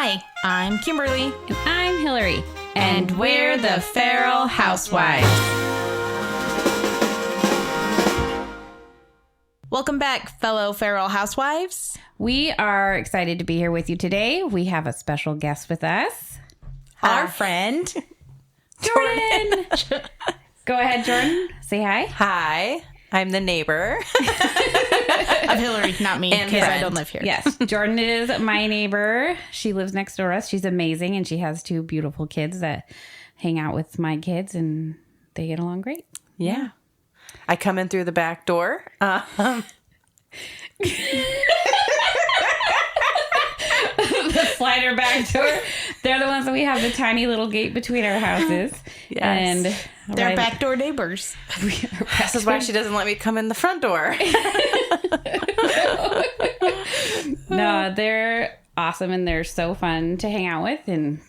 Hi, I'm Kimberly. And I'm Hillary. And we're the Feral Housewives. Welcome back, fellow Feral Housewives. We are excited to be here with you today. We have a special guest with us. Our friend, Jordan. Go ahead, Jordan. Say hi. Hi, I'm the neighbor. Of Hillary, not me, because I don't live here. Yes, Jordan is my neighbor. She lives next door to us. She's amazing, and she has two beautiful kids that hang out with my kids, and they get along great. Yeah. I come in through the back door. The slider back door. They're the ones that we have the tiny little gate between our houses. Yes. And They're backdoor neighbors. This is why she doesn't let me come in the front door. No, they're awesome and they're so fun to hang out with. And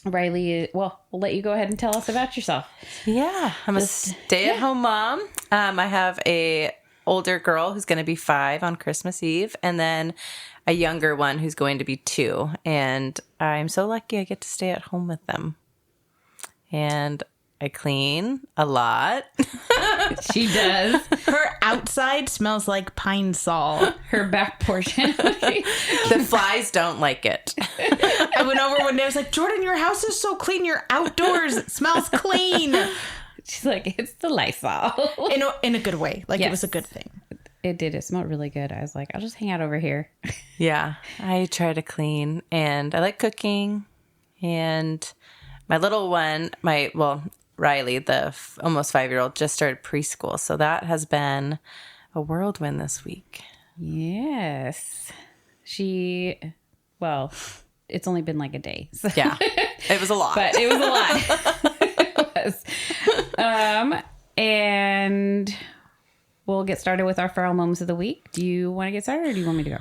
Riley, well, we'll let you go ahead and tell us about yourself. Yeah, I'm a stay-at-home mom. I have a older girl who's going to be 5 on Christmas Eve, and then a younger one who's going to be 2. And I'm so lucky I get to stay at home with them. And I clean a lot. She does. Her outside smells like pine sol. Her back portion. The flies don't like it. I went over one day, I was like, Jordan, your house is so clean. You're outdoors. It smells clean. She's like, it's the Lysol. In a good way. Like, Yes. It was a good thing. It did. It smelled really good. I was like, I'll just hang out over here. Yeah, I try to clean, and I like cooking. And my little one, Riley, the almost 5-year-old, just started preschool. So that has been a whirlwind this week. Yes. It's only been like a day. So. Yeah, it was a lot. But it was a lot. It was. And we'll get started with our feral moments of the week. Do you want to get started or do you want me to go?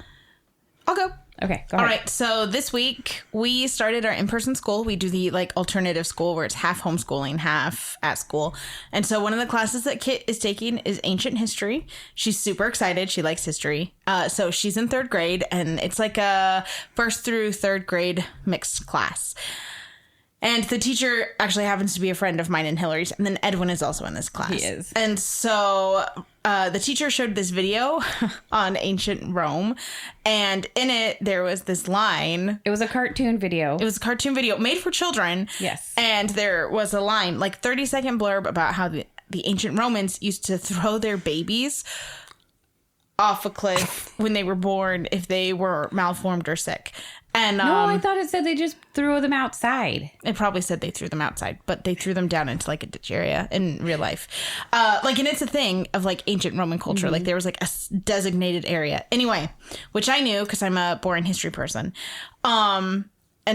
I'll go. Okay, go All ahead. right, so this week we started our in-person school. We do the alternative school where it's half homeschooling, half at school. And so one of the classes that Kit is taking is ancient history. She's super excited. She likes history. So she's in 3rd grade, and it's like a 1st through 3rd grade mixed class. And the teacher actually happens to be a friend of mine and Hillary's. And then Edwin is also in this class. He is. And so the teacher showed this video on ancient Rome. And in it, there was this line. It was a cartoon video. It was a cartoon video made for children. Yes. And there was a line, 30-second blurb about how the ancient Romans used to throw their babies off a cliff when they were born if they were malformed or sick. And No, I thought it said they just threw them outside. it probably said they threw them outside, but they threw them down into a ditch area in real life. And it's a thing of ancient Roman culture. Mm-hmm. There was a designated area. Anyway, which I knew because I'm a boring history person. And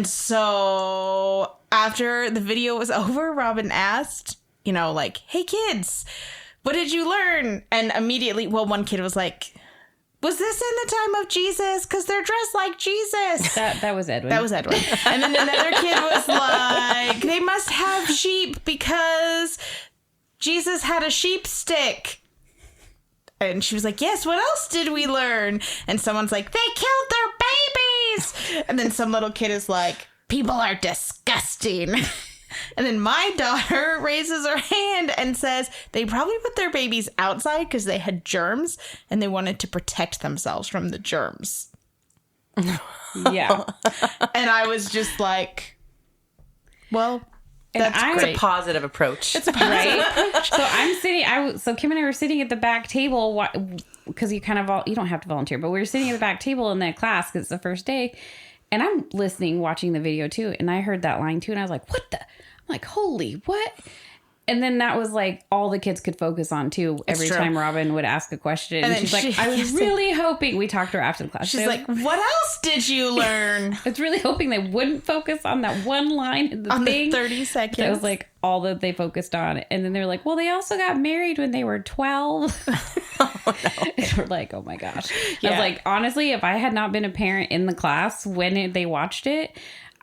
so after the video was over, Robin asked, hey kids, what did you learn? And immediately, one kid was like, was this in the time of Jesus? Because they're dressed like Jesus. That was Edwin. That was Edwin. And then another kid was like, they must have sheep because Jesus had a sheep stick. And she was like, yes, what else did we learn? And someone's like, they killed their babies. And then some little kid is like, people are disgusting. And then my daughter raises her hand and says they probably put their babies outside because they had germs and they wanted to protect themselves from the germs. Yeah. And I was just like, well, that's I'm great. It's a positive approach. It's a positive Right? So I'm sitting, so Kim and I were sitting at the back table because you don't have to volunteer, but we were sitting at the back table in that class because it's the first day. And I'm watching the video too. And I heard that line too. And I was like, what the? I'm like, holy, what? And then that was all the kids could focus on too. Every true. time Robin would ask a question. And she's like, I was really hoping, we talked to her after the class. She's like, what else did you learn? I was really hoping they wouldn't focus on that one line in the On thing. the 30 seconds. That was all that they focused on. And then they're like, well, they also got married when they were 12. Oh, no. And we're like, oh my gosh. Yeah. I was like, honestly, if I had not been a parent in the class when they watched it,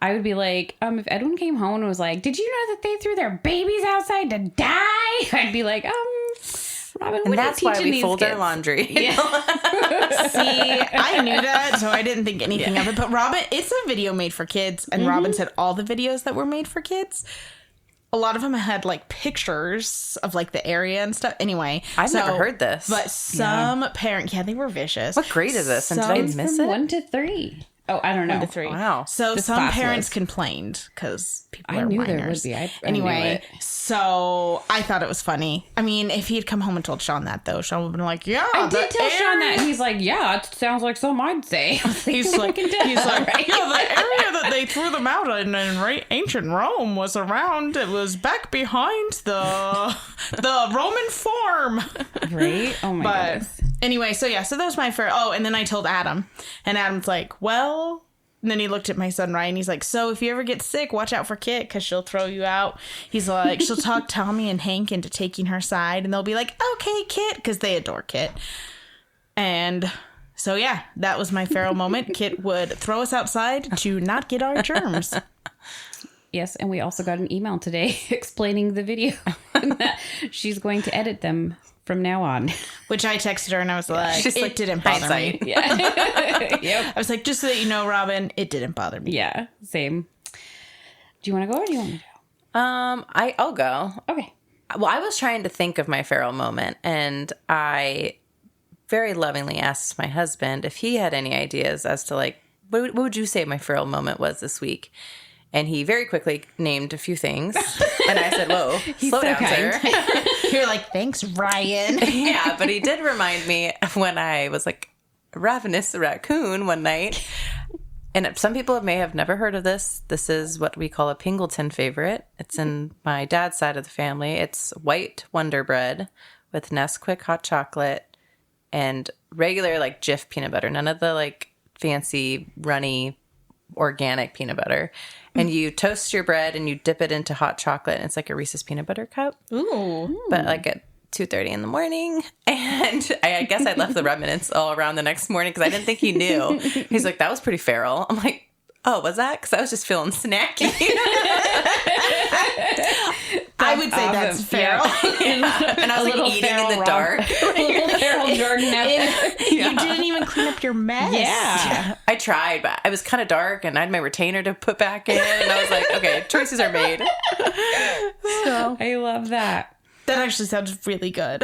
I would be like, if Edwin came home and was like, did you know that they threw their babies outside to die? I'd be like, Robin, And that's why we fold our laundry. Yeah. See, I knew that, so I didn't think anything of it. But Robin, it's a video made for kids, and Robin said all the videos that were made for kids, a lot of them had like pictures of like the area and stuff. Anyway, I've never heard this. But some parents, they were vicious. What grade is this? And did I It's miss from it? 1 to 3. Oh, I don't know. 1 to 3. Wow. So This some class parents was. complained because people I are knew minors. there would be. I Anyway, knew it. so I thought it was funny. I mean, if he had come home and told Sean that, though, Sean would have been like, "Yeah, I did the tell Sean that, area-" and he's like, "Yeah, it sounds like some I'd say." He's like, right? "Yeah, the area that they threw them out in ancient Rome was around. It was back behind the Roman Forum." Right? Oh my But goodness. anyway, so yeah, so that was my first. Oh, and then I told Adam, and Adam's like, "Well." And then he looked at my son Ryan. He's like, "So if you ever get sick, watch out for Kit because she'll throw you out." He's like, "She'll talk Tommy and Hank into taking her side, and they'll be like, 'Okay, Kit,' because they adore Kit." And so yeah, that was my feral moment. Kit would throw us outside to not get our germs. Yes, and we also got an email today explaining the video that she's going to edit them from now on. Which I texted her and I was like, She's "It like, didn't bother me." hindsight. Yeah. Yep. I was like, "Just so that you know, Robin, it didn't bother me." Yeah. Same. Do you want to go or do you want me to I'll go. go? Okay. Well, I was trying to think of my feral moment, and I very lovingly asked my husband if he had any ideas as to like, what would you say my feral moment was this week? And he very quickly named a few things. And I said, "Whoa, slow so down, kind. sir." You're like, "Thanks, Ryan." Yeah, but he did remind me of when I was like Ravenous, the raccoon, one night. And some people may have never heard of this. This is what we call a Pingleton favorite. It's in my dad's side of the family. It's white Wonder Bread with Nesquik hot chocolate and regular like Jif peanut butter. None of the like fancy, runny, organic peanut butter. And you toast your bread and you dip it into hot chocolate. And it's like a Reese's peanut butter cup. Ooh. But like at 2:30 in the morning. And I guess I left the remnants all around the next morning because I didn't think he knew. He's like, "That was pretty feral." I'm like, "Oh, was that?" Because I was just feeling snacky. I would say that's feral. Yeah. And I was like eating in the dark. Little feral Jordan out there. You didn't even clean up your mess. Yeah. I tried, but it was kind of dark and I had my retainer to put back in. And I was like, okay, choices are made. So I love that. That actually sounds really good.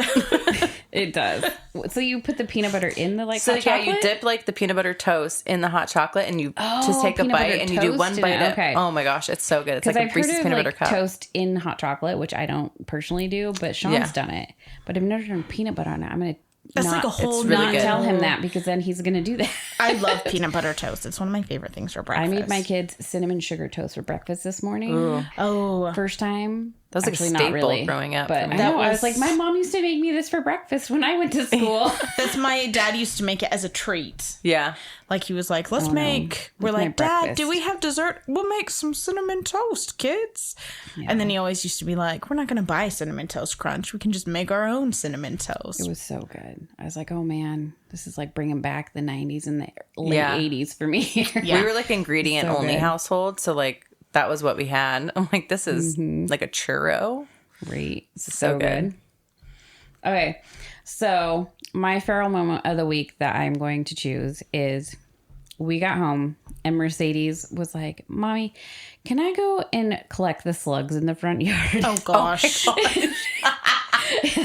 It does. So you put the peanut butter in the like So hot yeah, chocolate? you dip like the peanut butter toast in the hot chocolate and you just take a peanut butter bite and you do one toast in bite. it, okay. Oh my gosh, it's so good. It's Because like I've a heard Reese's of peanut like butter cup. toast in hot chocolate, which I don't personally do, but Sean's done it. But I've never done peanut butter on it. I'm gonna That's not, like a whole really not good. tell him that because then he's gonna do that. I love peanut butter toast. It's one of my favorite things for I breakfast. made my kids cinnamon sugar toast for breakfast this morning. Oh, First time. That was like a Actually, staple not really, growing up But for me. I That know. I was was- like, my mom used to make me this for breakfast when I went to school. that's my dad used to make it as a treat. Yeah. Like he was like, "Let's no. make." We're It's my like, "Dad, breakfast." do we have dessert? We'll make some cinnamon toast, kids." And then he always used to be like, "We're not going to buy cinnamon toast crunch. We can just make our own cinnamon toast." It was so good. I was like, oh man, this is like bringing back the 90s and the late Yeah. 80s for me. Yeah. We were like ingredient So only good. household. So like that was what we had. I'm like, this is like a churro. Great. So good. Okay. So my feral moment of the week that I'm going to choose is we got home and Mercedes was like, "Mommy, can I go and collect the slugs in the front yard?" Oh gosh.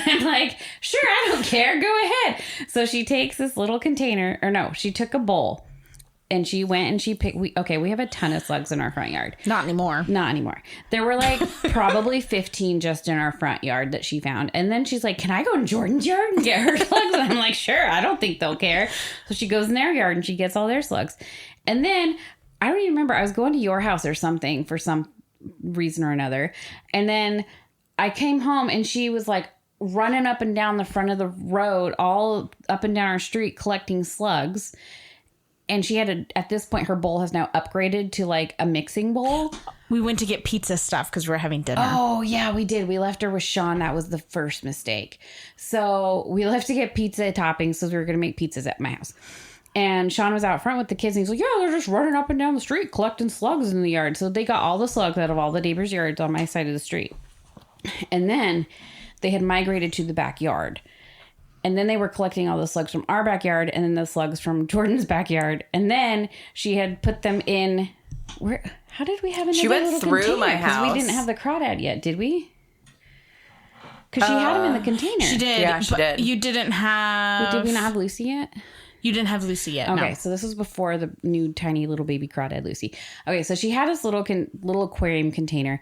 I'm like, "Sure, I don't care. Go ahead." So she takes this little container, or no, she took a bowl and she went and she picked, we have a ton of slugs in our front yard. Not anymore. Not anymore. There were like probably 15 just in our front yard that she found. And then she's like, "Can I go in Jordan's yard and get her slugs?" And I'm like, "Sure, I don't think they'll care." So she goes in their yard and she gets all their slugs. And then I don't even remember. I was going to your house or something for some reason or another. And then I came home and she was like running up and down the front of the road, all up and down our street collecting slugs. And she had at this point, her bowl has now upgraded to like a mixing bowl. We went to get pizza stuff because we were having dinner. Oh, yeah, we did. We left her with Sean. That was the first mistake. So we left to get pizza toppings because we were going to make pizzas at my house. And Sean was out front with the kids and he's like, "Yeah, they're just running up and down the street collecting slugs in the yard." So they got all the slugs out of all the neighbors' yards on my side of the street. And then they had migrated to the backyard. And then they were collecting all the slugs from our backyard and then the slugs from Jordan's backyard. And then she had put them in... How did we have another She went little through container? my house. Because we didn't have the crawdad yet, did we? Because she had them in the container. She did. Yeah, she did. You didn't have... Did we not have Lucy yet? You didn't have Lucy yet, Okay, no. so this was before the new tiny little baby crawdad Lucy. Okay, so she had this little aquarium container.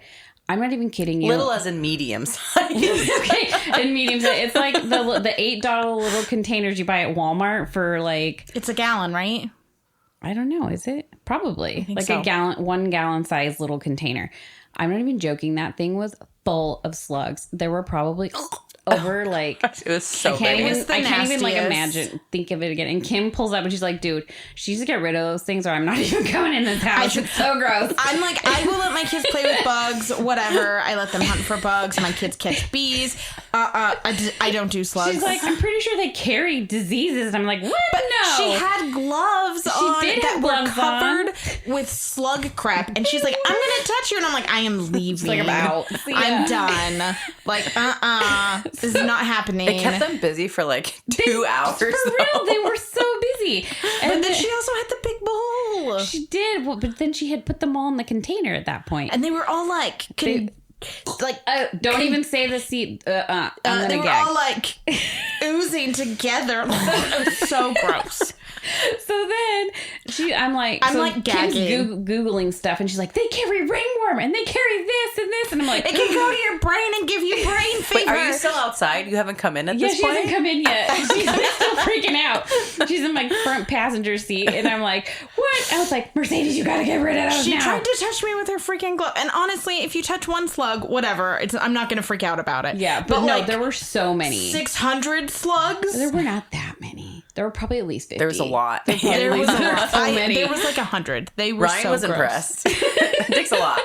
I'm not even kidding you. Little as in medium size. Okay, in medium size. It's like the $8 little containers you buy at Walmart for like... It's a gallon, right? I don't know. Is it? Probably. Like so. a gallon, 1 gallon size little container. I'm not even joking. That thing was full of slugs. There were probably over like... It was so big. I can't even like nastiest. think of it again. And Kim pulls up and she's like, dude, she needs to get rid of those things or I'm not even going in this house. It's so gross. I'm like, I will let my kids play with bugs, whatever. I let them hunt for bugs. My kids catch bees. I don't do slugs. She's like, I'm pretty sure they carry diseases. And I'm like, what? But no. she had gloves on did that have were gloves covered with slug crap. And she's like, I'm going to touch you. And I'm like, I am leaving. like, I'm out. See ya. I'm done. Like, this is not happening. It kept them busy for like 2 hours. For real, they were so busy. And But then she also had the big bowl. she did, well, but then she had put them all in the container at that point. And they were all like, Don't even say the seat. I'm gonna they were gag. all like oozing together. It was so gross. So then I'm like gagging. Kim's Googling stuff and she's like, they carry ringworm and they carry this and this. And I'm like, It can go to your brain and give you brain fever. Wait, are you still outside? You haven't come in at yeah, this she point? hasn't come in yet. She's still freaking out. She's in my front passenger seat and I'm like, what? I was like, Mercedes, you gotta get rid of those She now. tried to touch me with her freaking glove. And honestly, if you touch one slug, whatever, I'm not going to freak out about it. Yeah, but no, like there were so many. 600 slugs? There were not that many. There were probably at least 50. There was a lot. There was a lot. So many. There was like 100. They were Ryan so was gross. impressed. It takes a lot.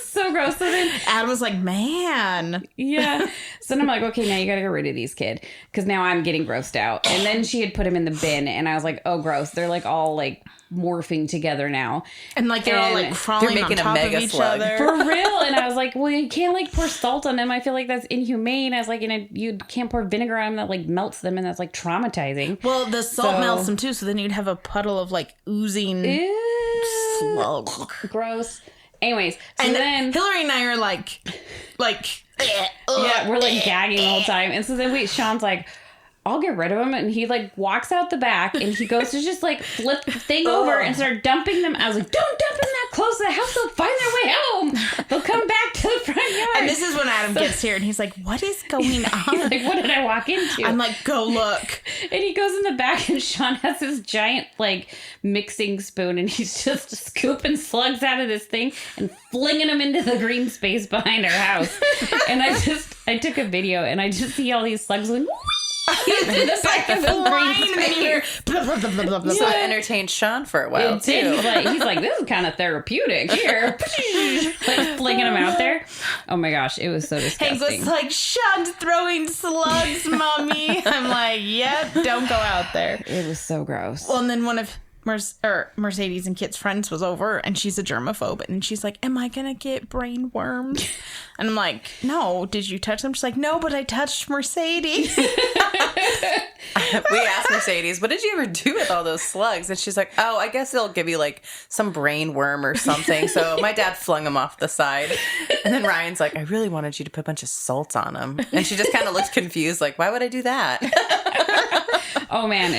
so gross. So then Adam was like, man. yeah. So then I'm like, okay, now you gotta get rid of these, kid. Because now I'm getting grossed out. And then she had put them in the bin and I was like, oh, gross. They're like all like morphing together now. And like they're all like crawling they're making on a top of mega each slug. other. For real. And I was like, well, you can't like pour salt on them. I feel like that's inhumane. I was like, you can't pour vinegar on them that like melts them and that's like traumatizing. Well, the salt So- melts them too, so then you'd have a puddle of like oozing slug. Gross. Anyways, so And then Hillary and I are like, yeah, we're like gagging the whole time. And so then Sean's like, I'll get rid of him. And he like walks out the back and he goes to just like flip the thing over and start dumping them. I was like, don't dump them that close to the house. They'll find their way home. They'll come back to the front yard. And this is when Adam gets here and he's like, what is going on? He's like, what did I walk into? I'm like, go look. And he goes in the back and Sean has this giant like mixing spoon and he's just scooping slugs out of this thing and flinging them into the green space behind our house. And I took a video and I just see all these slugs going into the back of the green space. So it entertained Sean for a while, It did. too. He's like, this is kind of therapeutic here. Like flinging them out there. Oh my gosh, it was so disgusting. Hank was like, Sean's throwing slugs, mommy. I'm like, yep, don't go out there. It was so gross. Well, and then one of Mercedes and Kit's friends was over and she's a germaphobe and she's like, am I gonna get brain worms? And I'm like, no, did you touch them? She's like, no, but I touched Mercedes. We asked Mercedes, what did you ever do with all those slugs? And she's like, oh, I guess they'll give you like some brain worm or something. So my dad flung them off the side. And then Ryan's like, I really wanted you to put a bunch of salt on them. And she just kind of looked confused, like, why would I do that? Oh man,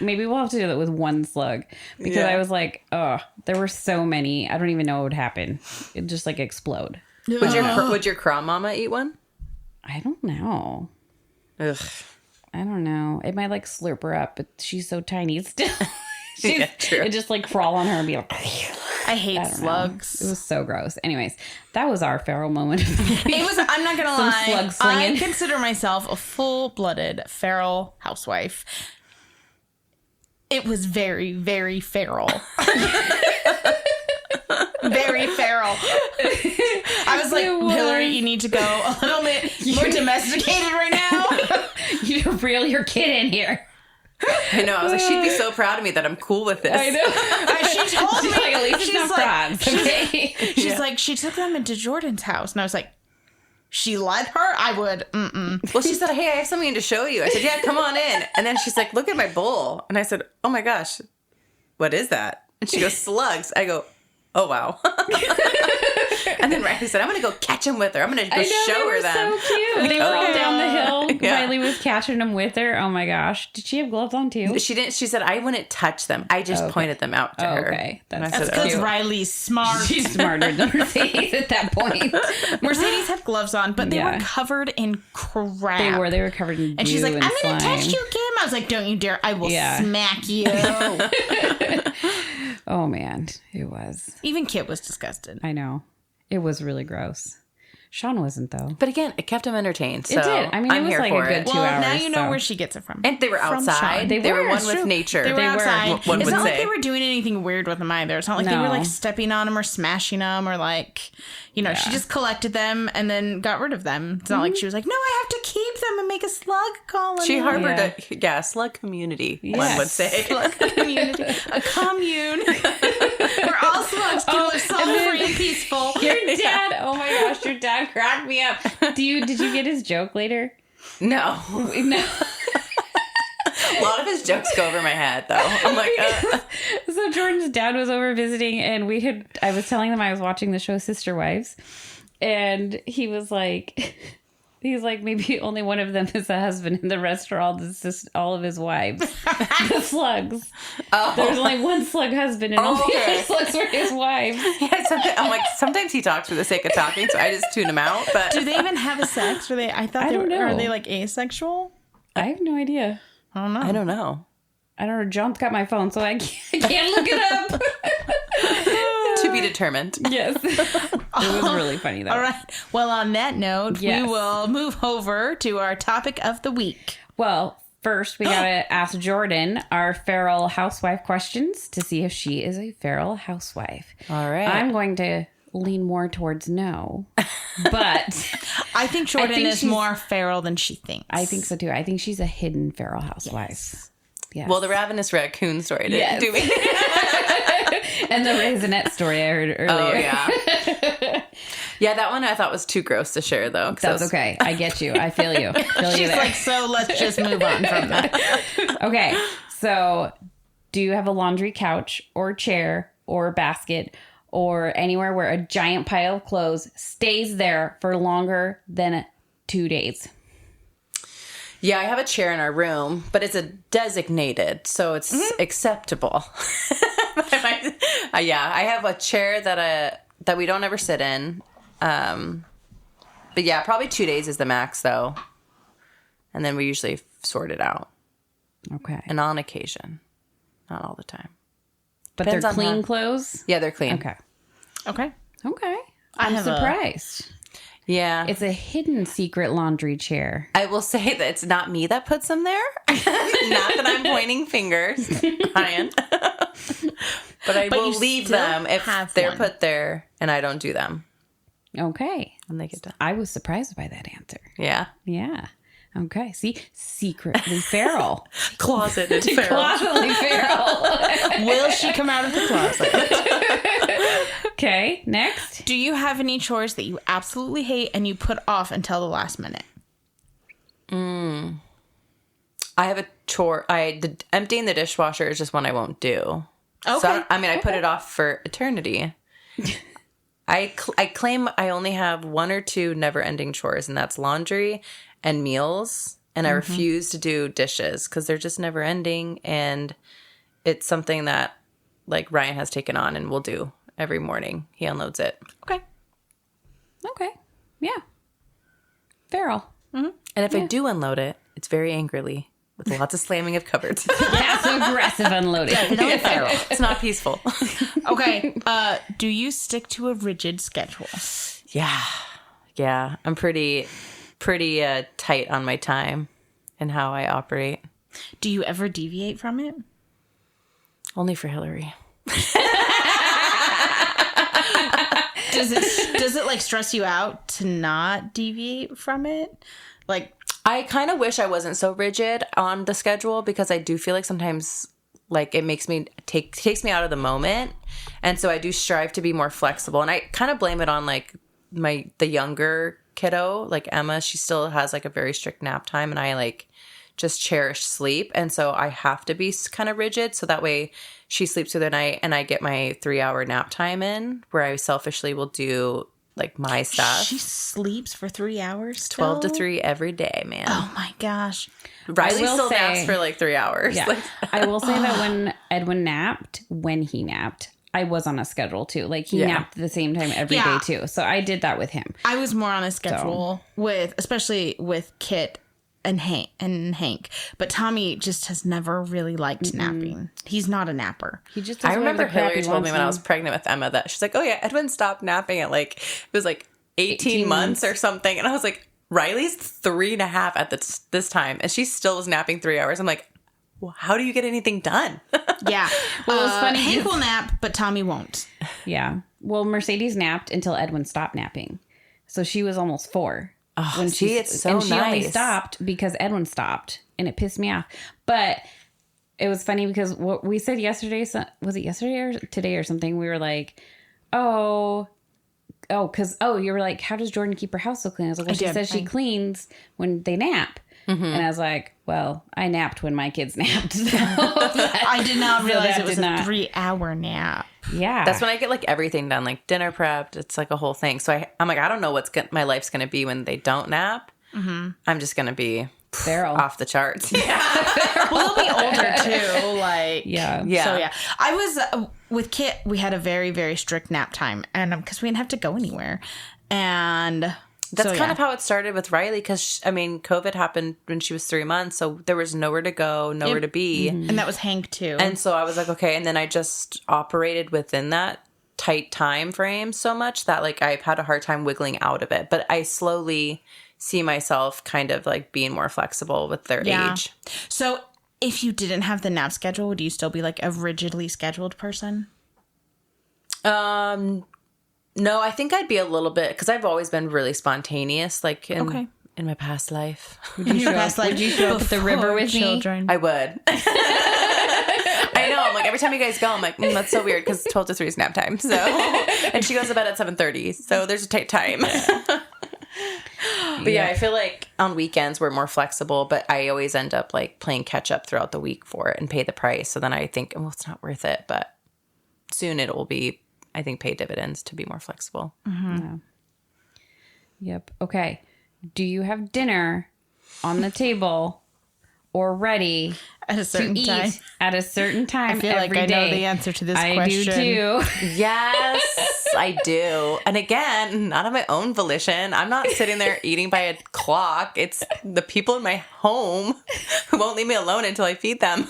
maybe we'll have to do that with one slug because I was like, oh, there were so many. I don't even know what would happen. It'd just like explode. Would your craw mama eat one? I don't know. Ugh. I don't know. It might like slurp her up, but she's so tiny still. Yeah, true. It just like crawl on her and be like, I hate don't slugs. know. It was so gross. Anyways, that was our feral moment. I'm not gonna Some lie. slug slinging. I consider myself a full-blooded feral housewife. It was very, very feral. Very feral. I was like, Hillary, you need to go a little bit more domesticated right now. You reel your kid in here. I know. I was like, she'd be so proud of me that I'm cool with this. I know. She told me. She's like, at least it's She's not like- frogs. Okay. She's like, she took them into Jordan's house. And I was like, she let her, I would, Well, she said, hey, I have something to show you. I said, yeah, come on in. And then she's like, look at my bowl. And I said, oh my gosh, what is that? And she goes, slugs. I go, oh, wow. And then Riley said, I'm going to go catch them with her. I'm going to go show her them. So cute. They were all down the hill. Yeah. Riley was catching them with her. Oh my gosh. Did she have gloves on too? She didn't. She said, I wouldn't touch them. I just pointed them out to her. Okay. That's because Riley's smart. She's smarter than Mercedes at that point. Mercedes had gloves on, but they were covered in crap. They were covered in and she's like, I'm going to test you, Kim. I was like, don't you dare. I will smack you. Oh man, it was. Even Kit was disgusted. I know. It was really gross. Sean wasn't, though. But again, it kept him entertained. So it did. I mean, I'm it was here like for a good it. 2 well, hours. now you know so. where she gets it from. And they were outside. They were one with nature. They were outside. One it's would not like say. they were doing anything weird with them either. It's not like they were like stepping on them or smashing them or like, you know, she just collected them and then got rid of them. It's not like she was like, no, I have to keep them and make a slug colony. She harbored a slug community, one would say. Slug community. A commune. Where all slugs can live so free and peaceful. Your dad, oh my gosh, your dad cracked me up. Did you get his joke later? No. No. A lot of his jokes go over my head, though. I'm like, So Jordan's dad was over visiting, and I was telling them I was watching the show Sister Wives, and he was like, maybe only one of them is a husband, and the rest are all of his wives. The slugs. Oh. There's only one slug husband, and all the other slugs were his wives. Yeah, I'm like, sometimes he talks for the sake of talking, so I just tune him out. But do they even have a sex? Are they? I thought they were. know. Are they like asexual? I have no idea. I don't know. I don't know. I don't know. John's got my phone, so I can't look it up. To be determined. Yes. It was really funny, though. All right. Well, on that note, Yes. we will move over to our topic of the week. Well, first, we got to ask Jordan our feral housewife questions to see if she is a feral housewife. All right. I'm going to lean more towards no, but I think Jordan is she's- more feral than she thinks. I think so too. I think she's a hidden feral housewife. Yes. Well, the Ravenous Raccoon story didn't do me. And the Raisinette story I heard earlier. Oh, yeah. Yeah, that one I thought was too gross to share, though. That's okay. I get you. I feel you. She's like, so let's just move on from that. Okay, so do you have a laundry couch or chair or basket or anywhere where a giant pile of clothes stays there for longer than 2 days? Yeah, I have a chair in our room, but it's a designated, so it's acceptable. Yeah, I have a chair that we don't ever sit in. But yeah, probably 2 days is the max, though. And then we usually sort it out. Okay. And on occasion. Not all the time. But Depends they're on clean how- clothes? Yeah, they're clean. Okay. Okay. Okay. I I'm have a- surprised. Yeah. It's a hidden secret laundry chair. I will say that it's not me that puts them there. Not that I'm pointing fingers, Ryan. But I will you leave still them if have they're one. put there and I don't do them Okay. when they get done. I was surprised by that answer. Yeah. Yeah. Okay. See, secretly feral. Closeted feral. Closetly feral. Will she come out of the closet? Okay. Next. Do you have any chores that you absolutely hate and you put off until the last minute? I have a chore. Emptying the dishwasher is just one I won't do. Okay. So, I put it off for eternity. I claim I only have one or two never-ending chores, and that's laundry and meals. And I refuse to do dishes because they're just never-ending, and it's something that like Ryan has taken on and will do every morning. He unloads it. Okay. Okay. Yeah. Feral. And if I do unload it, it's very angrily with lots of slamming of cupboards. Passive aggressive unloading. Definitely feral. It's not peaceful. Okay. Do you stick to a rigid schedule? Yeah. I'm pretty tight on my time and how I operate. Do you ever deviate from it? Only for Hillary. Does it like stress you out to not deviate from it? Like, I kind of wish I wasn't so rigid on the schedule because I do feel like sometimes like it makes me takes me out of the moment. And so I do strive to be more flexible. And I kind of blame it on like the younger kiddo, like Emma, she still has like a very strict nap time, and I like just cherish sleep. And so I have to be kind of rigid. So that way she sleeps through the night and I get my 3-hour nap time in, where I selfishly will do like my stuff. She sleeps for 3 hours still? 12 to 3 every day, man. Oh my gosh. Riley still naps for like 3 hours. Yeah. Like, I will say that when Edwin napped, I was on a schedule too. Like he napped at the same time every day too. So I did that with him. I was more on a schedule especially with Kit and Hank. But Tommy just has never really liked napping. He's not a napper. He just I remember Hillary told me when I was pregnant with Emma that she's like, oh yeah, Edwin stopped napping at like, it was like 18 months or something. And I was like, Riley's 3.5 at this time. And she still was napping 3 hours. I'm like, well, how do you get anything done? Yeah. Well, it was funny. Hank will nap, but Tommy won't. Yeah. Well, Mercedes napped until Edwin stopped napping. So she was almost 4. Oh, when it's so nice. She only stopped because Edwin stopped, and it pissed me off. But it was funny because what we said yesterday, was it yesterday or today or something? We were like, you were like, how does Jordan keep her house so clean? I was like, well, she says she cleans when they nap. Mm-hmm. And I was like, well, I napped when my kids napped. So I did not realize it was a 3-hour nap. Yeah. That's when I get like everything done, like dinner prepped. It's like a whole thing. So I'm like, I don't know my life's going to be when they don't nap. Mm-hmm. I'm just going to be off the charts. Yeah. Well, they'll be older too. Like, yeah. So yeah, I was with Kit. We had a very, very strict nap time, and because we didn't have to go anywhere, and that's kind of how it started with Riley. Because COVID happened when she was 3 months, so there was nowhere to go, nowhere to be, and that was Hank too. And so I was like, okay, and then I just operated within that tight time frame so much that like I've had a hard time wiggling out of it. But I slowly see myself kind of like being more flexible with their age. So if you didn't have the nap schedule, would you still be like a rigidly scheduled person? No, I think I'd be a little bit, because I've always been really spontaneous, like in my past life. Would you show up at the river with children? I would. I know. I'm like, every time you guys go, I'm like, that's so weird, because 12 to 3 is nap time. So, and she goes to bed at 7:30, so there's a tight time. But yeah, I feel like on weekends we're more flexible, but I always end up like playing catch up throughout the week for it and pay the price. So then I think, well, it's not worth it, but soon it will be, I think, pay dividends to be more flexible. Mm-hmm. Yeah. Yep. Okay. Do you have dinner on the table or ready at a certain time? At a certain time. I feel like I know the answer to this question. I do too. Yes, I do. And again, not of my own volition. I'm not sitting there eating by a clock. It's the people in my home who won't leave me alone until I feed them.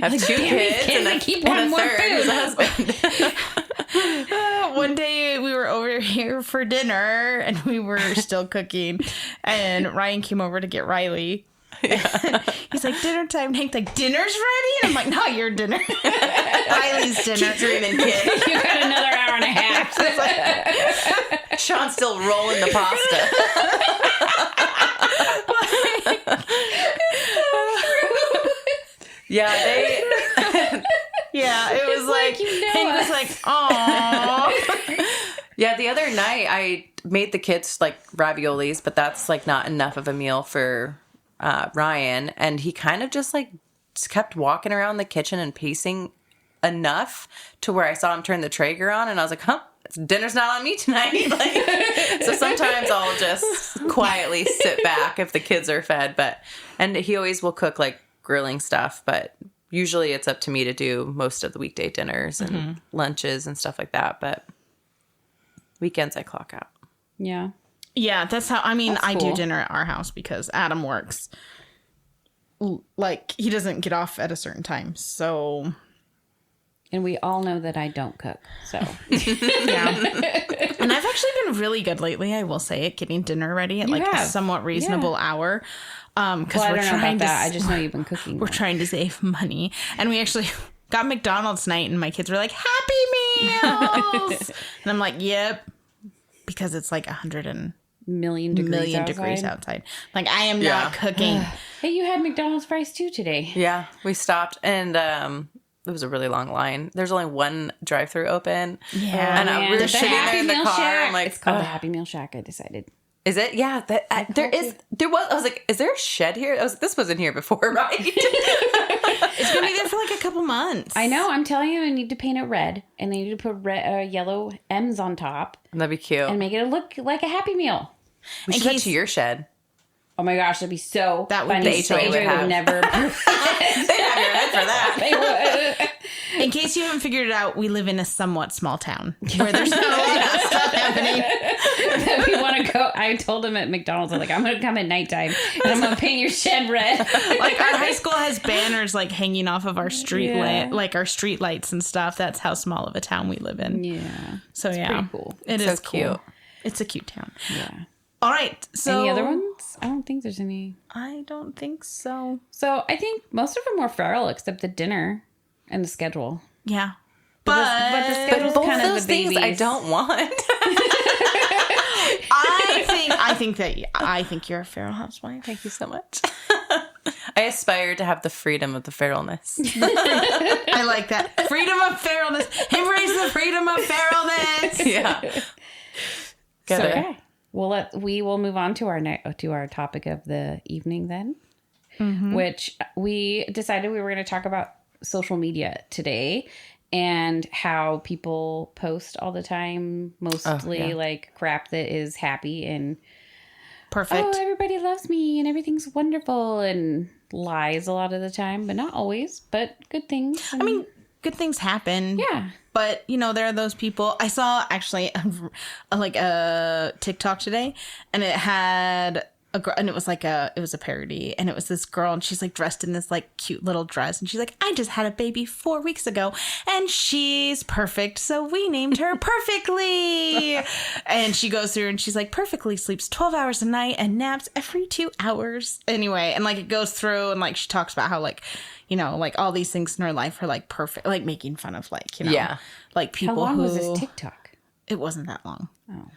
I have 2 kids and I keep one more food. Who's a husband. One day we were over here for dinner and we were still cooking, and Ryan came over to get Riley. Yeah. He's like, dinner time. Hank's like, dinner's ready? And I'm like, not your dinner. Riley's dinner. Keep dreaming, kid. You got another hour and a half. Like, Sean's still rolling the pasta. Yeah, it was like Hank was like, "Aww." Yeah, the other night I made the kids like raviolis, but that's like not enough of a meal for Ryan, and he kind of just kept walking around the kitchen and pacing enough to where I saw him turn the Traeger on, and I was like, "Huh, dinner's not on me tonight." So sometimes I'll just quietly sit back if the kids are fed, and he always will cook like grilling stuff, but usually it's up to me to do most of the weekday dinners and lunches and stuff like that. But weekends I clock out. Yeah. Yeah, that's how, I cool. do dinner at our house because Adam works. Like, he doesn't get off at a certain time, so. And we all know that I don't cook, so. Yeah. And I've actually been really good lately, I will say, at getting dinner ready at a somewhat reasonable hour. Because I don't know about that. I just know you've been cooking. We're trying to save money. And we actually got McDonald's tonight, and my kids were like, Happy Meals! And I'm like, yep. Because it's like 100 million degrees outside. Like, I am not cooking. Hey, you had McDonald's fries too today. Yeah, we stopped, and it was a really long line. There's only one drive-through open. Yeah. And we were sitting there in the car. Shack. I'm like, it's called the Happy Meal Shack, I decided. Is it? Yeah. There was, I was like, is there a shed here? This wasn't here before, right? It's going to be there for like a couple months. I know. I'm telling you, I need to paint it red. And they need to put yellow M's on top. That'd be cute. And make it look like a Happy Meal. We should head to your shed. Oh my gosh, that'd be so that would funny. be so AJ would never. They'd have your head for that. They would. In case you haven't figured it out, we live in a somewhat small town where there's not a lot of stuff happening. We want to go. I told him at McDonald's, I'm like, I'm going to come at nighttime and I'm going to paint your shed red. Like our high school has banners like hanging off of our street like our street lights and stuff. That's how small of a town we live in. Yeah. So it's pretty cool. It is so cute. Cool. It's a cute town. Yeah. All right. So any other ones? I don't think there's any. I don't think so. So I think most of them were feral except the dinner and the schedule. Yeah. But the schedule's both kind of those the things babies. I don't want. I think you're a feral housewife. Thank you so much. I aspire to have the freedom of the feralness. I like that. Freedom of feralness. Embrace the freedom of feralness. Yeah. Okay. Well, we will move on to our topic of the evening then, which we decided we were going to talk about social media today and how people post all the time, mostly like crap that is happy and perfect. Oh, everybody loves me and everything's wonderful, and lies a lot of the time, but not always, but good things. I mean, good things happen. Yeah. But, there are those people. I saw actually a TikTok today, and it had a girl, and it was a parody, and it was this girl, and she's like dressed in this like cute little dress, and she's like, I just had a baby 4 weeks ago, and she's perfect, so we named her Perfectly. And she goes through, and she's like, Perfectly sleeps 12 hours a night and naps every 2 hours. Anyway, and like it goes through, and like she talks about how like, like all these things in her life are like perfect, like making fun of like, like people How long was this TikTok? It wasn't that long. Oh.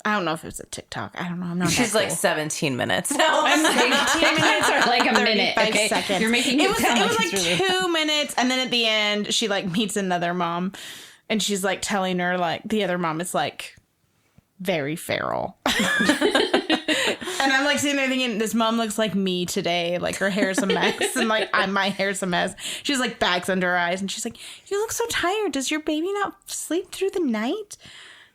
I don't know if it was a TikTok. I don't know. I'm not. She's like 17 minutes. No, I'm like 10 minutes or like a minute. Okay, seconds. You're making it was like really 2 minutes, and then at the end, she like meets another mom, and she's like telling her like the other mom is like very feral. And I'm like sitting there thinking, this mom looks like me today. Like her hair's a mess, and like my hair's a mess. She's like bags under her eyes, and she's like, "You look so tired. Does your baby not sleep through the night?"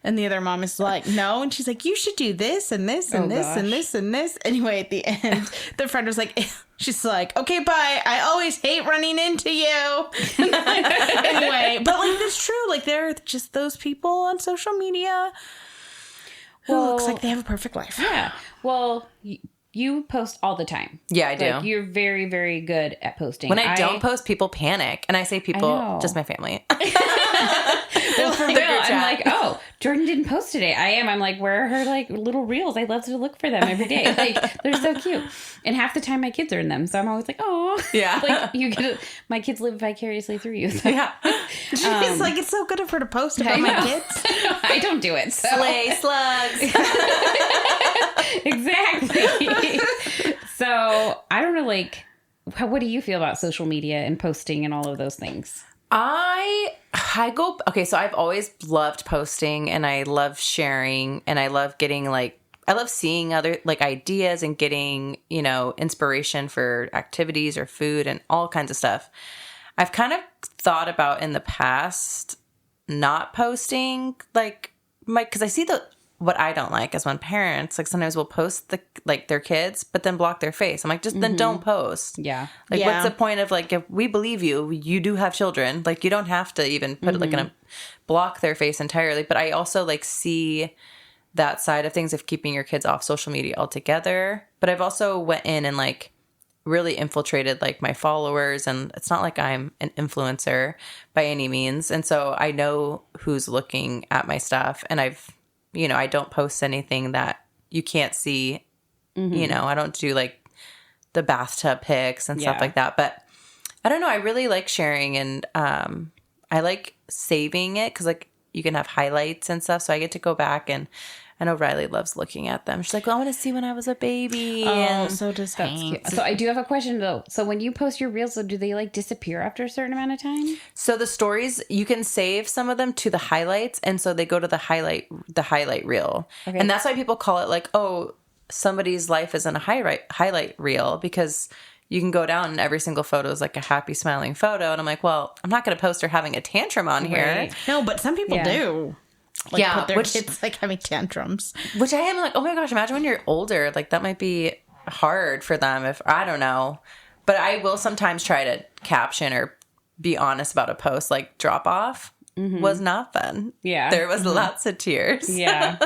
And the other mom is like, no. And she's like, you should do this and this and this and this and this. Anyway, at the end, the friend was like, she's like, okay, bye. I always hate running into you. Anyway, but like, it's true. Like, there are just those people on social media who looks like they have a perfect life. Yeah. Well, you post all the time. Yeah, I do. Like, you're very, very good at posting. When I don't post, people panic. And I say people, just my family. Well, for real, I'm like, oh, Jordan didn't post today. I'm like, where are her like little reels? I love to look for them every day. Like, they're so cute. And half the time my kids are in them. So I'm always like, oh. Yeah. Like, my kids live vicariously through you. So. Yeah. She's like, it's so good of her to post about my kids. I don't do it. So. Slay slugs. Exactly. So I don't know, like, what do you feel about social media and posting and all of those things? Okay, so I've always loved posting, and I love sharing, and I love getting I love seeing other like ideas and getting, inspiration for activities or food and all kinds of stuff. I've kind of thought about in the past not posting because I see what I don't like is when parents sometimes will post their kids but then block their face. I'm like, just then don't post. Yeah. What's the point of if we believe you do have children, you don't have to even put it in a block their face entirely. But I also see that side of things of keeping your kids off social media altogether. But I've also went in and really infiltrated my followers, and it's not like I'm an influencer by any means. And so I know who's looking at my stuff, and I don't post anything that you can't see. I don't do the bathtub pics and stuff like that. But I don't know. I really like sharing, and I like saving it because you can have highlights and stuff. So I get to go back and I know Riley loves looking at them. She's like, well, I want to see when I was a baby. Oh, And so does Hank. So I do have a question though. So when you post your reels, so do they like disappear after a certain amount of time? so the stories, you can save some of them to the highlights. And so they go to the highlight reel. Okay. And that's why people call it like, oh, somebody's life is in a highlight reel, because you can go down and every single photo is like a happy smiling photo. And I'm like, well, I'm not going to post her having a tantrum on here. Right. No, but some people do. Like, Yeah, put their which- kids like having tantrums. Which I am like, oh my gosh, imagine when you're older. Like that might be hard for them if, I don't know. But I will sometimes try to caption or be honest about a post, like drop off was not fun. Yeah. There was lots of tears. Yeah.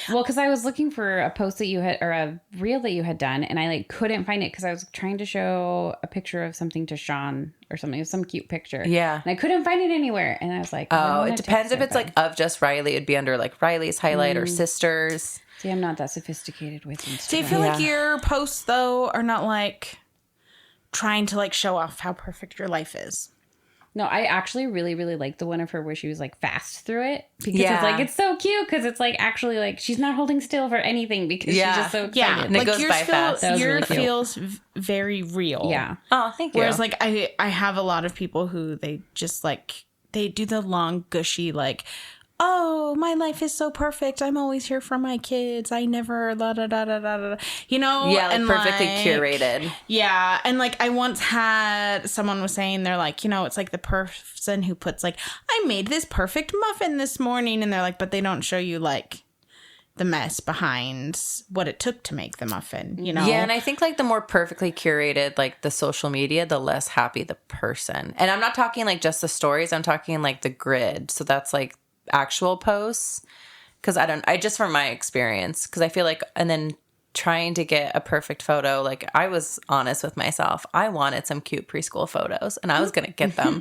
Well, because I was looking for a post that you had, or a reel that you had done, and I like couldn't find it because I was trying to show a picture of something to Sean or something, some cute picture. Yeah. And I couldn't find it anywhere. And I was like, Oh, it depends if it's like of just Riley. It'd be under like Riley's highlight or sisters. See, I'm not that sophisticated with Instagram. Do you feel like Yeah. your posts though are not like trying to like show off how perfect your life is? No, I actually really, really like the one of her where she was like fast through it because Yeah. it's like, it's so cute because it's like actually like she's not holding still for anything because Yeah. she's just so excited. Yeah, And it like goes yours by fast. That was Your really cute. feels very real. Yeah. Oh, thank you. Whereas like I have a lot of people who they just like they do the long gushy like, oh, my life is so perfect. I'm always here for my kids. I never la da da da da da. You know? yeah, like and, perfectly like, curated. Yeah, and like I once had someone was saying they're like, you know, it's like the person who puts like, I made this perfect muffin this morning, and they're like, but they don't show you like the mess behind what it took to make the muffin, you know? Yeah, and I think like the more perfectly curated like the social media, the less happy the person. And I'm not talking like just the stories, I'm talking like the grid. So that's like actual posts, because I just from my experience, because I feel like, and then trying to get a perfect photo, like I was honest with myself, I wanted some cute preschool photos and I was gonna get them.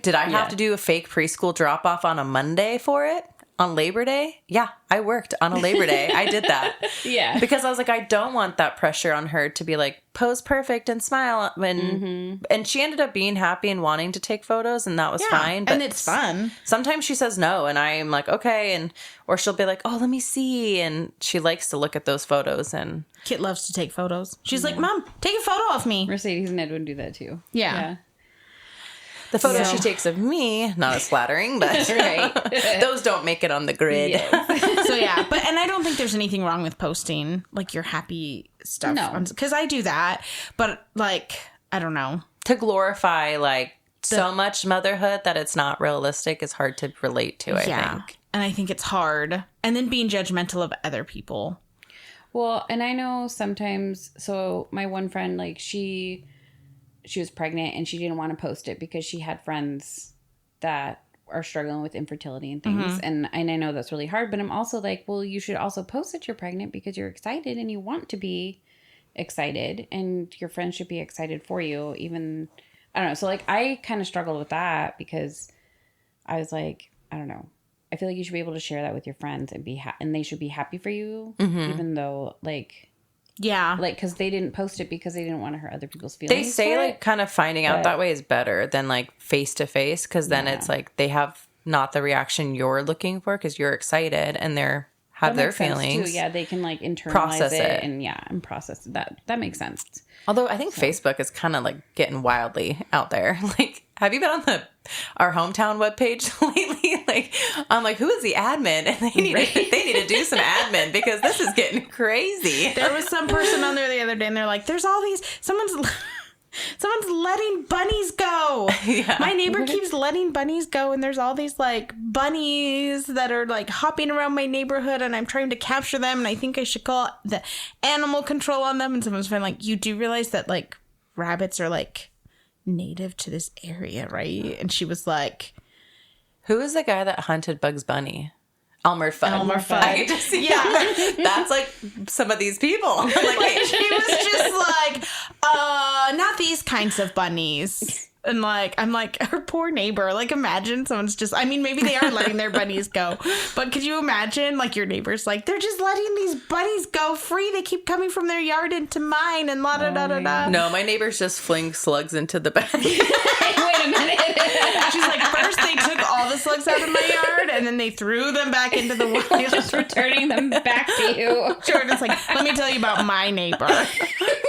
Did I have to do a fake preschool drop off on a Monday for it? On Labor Day? Yeah, I worked on a Labor Day. I did that. Yeah. Because I was like, I don't want that pressure on her to be like, pose perfect and smile. When And she ended up being happy and wanting to take photos, and that was fine. But and it's fun. sometimes she says no, and I'm like, okay. Or she'll be like, oh, let me see. And she likes to look at those photos. And Kit loves to take photos. She's like, Mom, take a photo of me. Mercedes and Edwin do that too. Yeah. the photos So- she takes of me, not as flattering, but Right. those don't make it on the grid. Yes. So yeah, and I don't think there's anything wrong with posting like your happy stuff. No. Because I do that, but like, I don't know. To glorify like so much motherhood that it's not realistic is hard to relate to, I think. And I think it's hard. And then being judgmental of other people. Well, and I know sometimes, so my one friend, like she was pregnant and she didn't want to post it because she had friends that are struggling with infertility and things. And I know that's really hard, but I'm also like, well, you should also post that you're pregnant because you're excited and you want to be excited, and your friends should be excited for you. Even, I don't know. So like, I kind of struggled with that because I was like, I don't know. I feel like you should be able to share that with your friends and and they should be happy for you, even though like, Yeah. like, because they didn't post it because they didn't want to hurt other people's feelings. They say for like it. kind of finding out But- that way is better than like face to face, because then it's like they have not the reaction you're looking for because you're excited and they're have That their makes sense, feelings. too. Yeah, they can like internalize Process it it. and process it. That makes sense. Although I think Facebook is kind of like getting wildly out there. Like, have you been on our hometown webpage lately? Like, I'm like, who is the admin? And they need to do some admin because this is getting crazy. There was some person on there the other day and they're like, there's all these, someone's letting bunnies go. Yeah. My neighbor keeps letting bunnies go, and there's all these like bunnies that are like hopping around my neighborhood, and I'm trying to capture them, and I think I should call the animal control on them. And someone's been like, you do realize that like rabbits are like native to this area, right? And she was like, Who is the guy that hunted Bugs Bunny? Elmer Fudd. Elmer Fudd. I can just see that's like some of these people. I'm like, hey, she was just like, not these kinds of bunnies. And like, I'm like, her poor neighbor. Like, imagine someone's just, I mean, maybe they are letting their bunnies go. But could you imagine, like, your neighbor's like, they're just letting these bunnies go free. They keep coming from their yard into mine and la da da da da. No, my neighbors just fling slugs into the bag. Wait a minute. She's like, first they took all the slugs out of my yard and then they threw them back into the wild. Just returning them back to you. Jordan's like, let me tell you about my neighbor.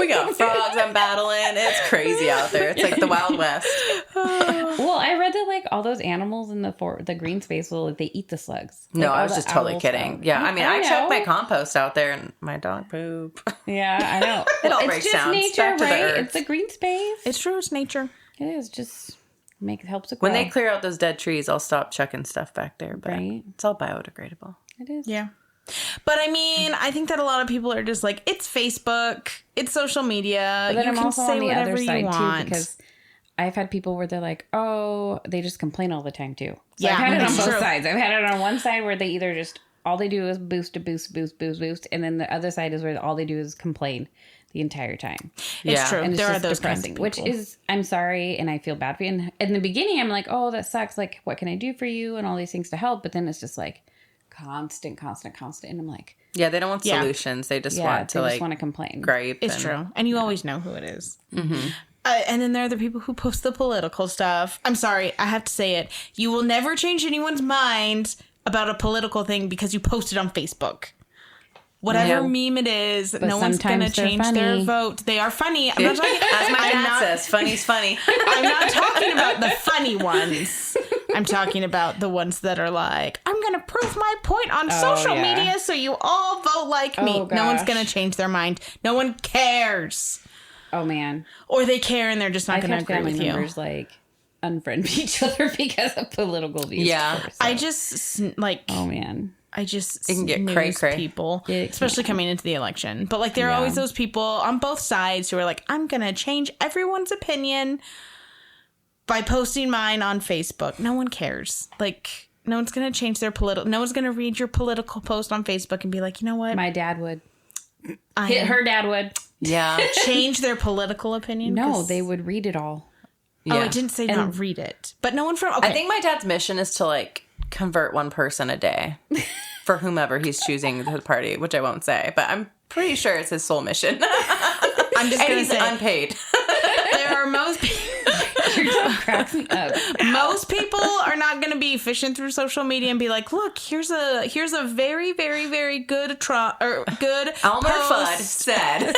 We got frogs I'm battling. It's crazy out there. It's like the Wild West. Well, I read that like all those animals in the green space will they eat the slugs. No, Like, I was just totally kidding. Yeah, I mean, I chuck my compost out there and my dog poop. Yeah, I know. It all it's breaks just down. nature, Back to the right? earth. It's a green space. It's true. It's nature. It is just helps it grow. When they clear out those dead trees, I'll stop chucking stuff back there. But Right. it's all biodegradable. It is. Yeah. But I mean, I think that a lot of people are just like, it's Facebook, it's social media. But then You I'm can also say on the whatever other you side want. too, because I've had people where they're like, oh, they just complain all the time too. So Yeah, I've had it on that's both true. sides. I've had it on one side where they either just all they do is boost, and then the other side is where all they do is complain the entire time. It's Yeah. true. And it's There are just those depressing, kinds of people. which is, I'm sorry, and I feel bad for you. And in the beginning, I'm like, oh, that sucks. Like, what can I do for you? And all these things to help. But then it's just like constant. And I'm like, Yeah, they don't want Yeah. solutions. They just yeah, want they to just want like to complain. gripe. It's and- true. And you always know who it is. And then there are the people who post the political stuff. I'm sorry, I have to say it. You will never change anyone's mind about a political thing because you post it on Facebook. Whatever Yeah. meme it is, no one's going to sometimes they're change their funny. vote. They are funny. I'm not talking, As my I'm dad not- says, funny's funny. I'm not talking about the funny ones. I'm talking about the ones that are like, I'm going to prove my point on social yeah. media so you all vote like me. Oh, No one's gosh. going to change their mind. No one cares. Oh, man. Or they care and they're just not I've going to had agree family with you. members like unfriend each other because of political views. Yeah. of course. I just like Oh, man. I just It can get snooze cray-cray. people, It especially coming into the election. But like there are Yeah. always those people on both sides who are like, I'm gonna change everyone's opinion by posting mine on Facebook. No one cares. Like no one's gonna change their political. No one's gonna read your political post on Facebook and be like, you know what? My dad would. I Her dad would. Yeah. change their political opinion. No, 'Cause- they would read it all. Oh, Yeah. it didn't say not read it, but no one from. Okay. I think my dad's mission is to like convert one person a day for whomever he's choosing the party, which I won't say, but I'm pretty sure it's his sole mission. I'm just And gonna he's say unpaid. there are most. Cracks me up. Most people are not going to be fishing through social media and be like, "Look, here's a very, very, very good good Elmer Fudd post. said.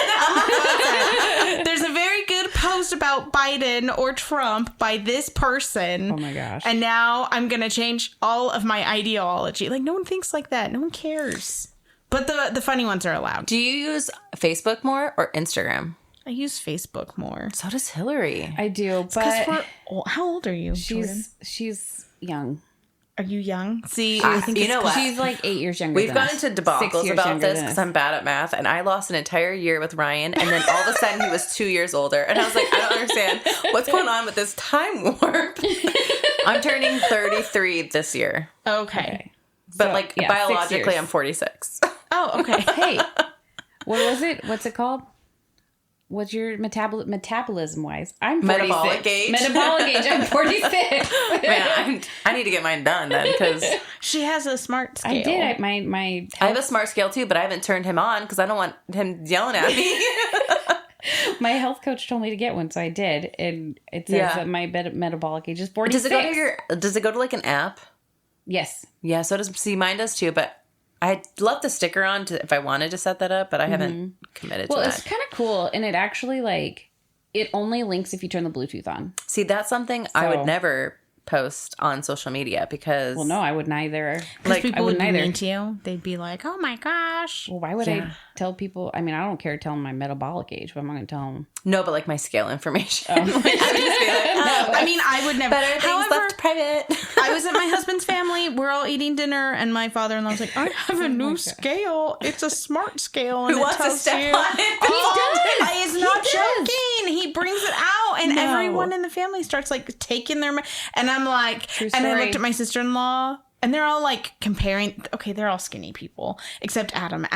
There's a very good post about Biden or Trump by this person. Oh my gosh. And now I'm going to change all of my ideology." Like no one thinks like that. No one cares. But the funny ones are allowed. Do you use Facebook more or Instagram? I use Facebook more. So does Hillary. I do, Because but how old are you? Jordan? she's young. Are you young? See, I think you it's know 'cause what? She's like 8 years younger We've than gone us. into 6 debacles years about younger this than because us. I'm bad at math, and I lost an entire year with Ryan, and then all of a sudden he was 2 years older, and I was like, I don't understand what's going on with this time warp. I'm turning 33 this year, okay. but So, like yeah, 6 biologically, years. I'm 46. Oh, okay. Hey, what was it? What's it called? What's your metabolism wise? I'm 46. Metabolic age? Metabolic age. I'm 46. Man, I need to get mine done then because She has a smart scale. I did. My I have a smart scale too, but I haven't turned him on because I don't want him yelling at me. my health coach told me to get one, so I did, and it says Yeah. that my metabolic age is 46. Does it go to like an app? Yes. Yeah, so does see mine does too, but I left the sticker on if I wanted to set that up, but I haven't committed Well, to it's that. kind of cool, and it actually it only links if you turn the Bluetooth on. See, that's something I So- would never post on social media because Well, no, I would neither. Because Like, people I would wouldn't be either. mean to you. They'd be like, "Oh my gosh." Well, why would Yeah. I tell people? I mean, I don't care telling my metabolic age, but I'm not going to tell them. no, but like my scale information. Like, I would just be like, oh, I mean, I would never. better things However, left private. I was at my husband's family. We're all eating dinner, and my father-in-law was like, "I have a new scale. It's a smart scale, and Who it wants to tells step you." on it? He's not joking. He brings it out, and No. everyone in the family starts like taking their. And I'm like, and I story. looked at my sister-in-law. And they're all like comparing. Okay, they're all skinny people except Adam.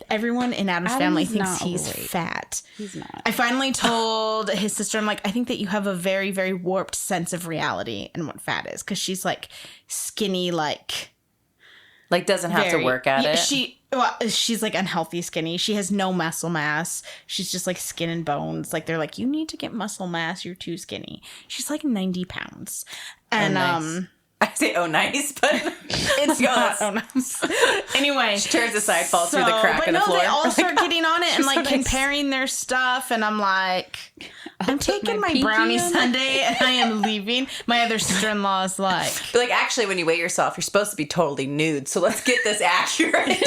Everyone in Adam's family thinks he's fat. He's not. I finally told his sister, I'm like, I think that you have a very, very warped sense of reality and what fat is, because she's like skinny, like doesn't have to work at it. She's like unhealthy skinny. She has no muscle mass. She's just like skin and bones. Like they're like, you need to get muscle mass. You're too skinny. She's like 90 pounds. And nice. I say, oh, nice, but it's not oh, nice. Anyway. She turns aside, falls through the crack in the floor. They all start getting on it and like comparing their stuff. And I'm like, I'm taking my brownie sundae and I am leaving. My other sister-in-law is like. But like, actually, when you weigh yourself, you're supposed to be totally nude. So let's get this accurate.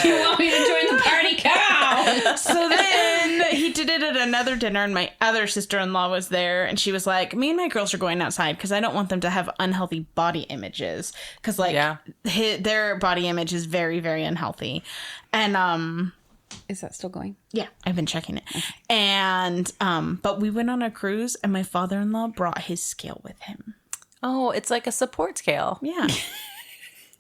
You want me to join the party, cow? So then he did it at another dinner, and my other sister-in-law was there, and she was like, me and my girls are going outside because I don't want them to have unhealthy body images, because like their body image is very, very unhealthy. And is that still going? Yeah, I've been checking it. Okay. And but we went on a cruise, and my father-in-law brought his scale with him. Oh, it's like a support scale. Yeah.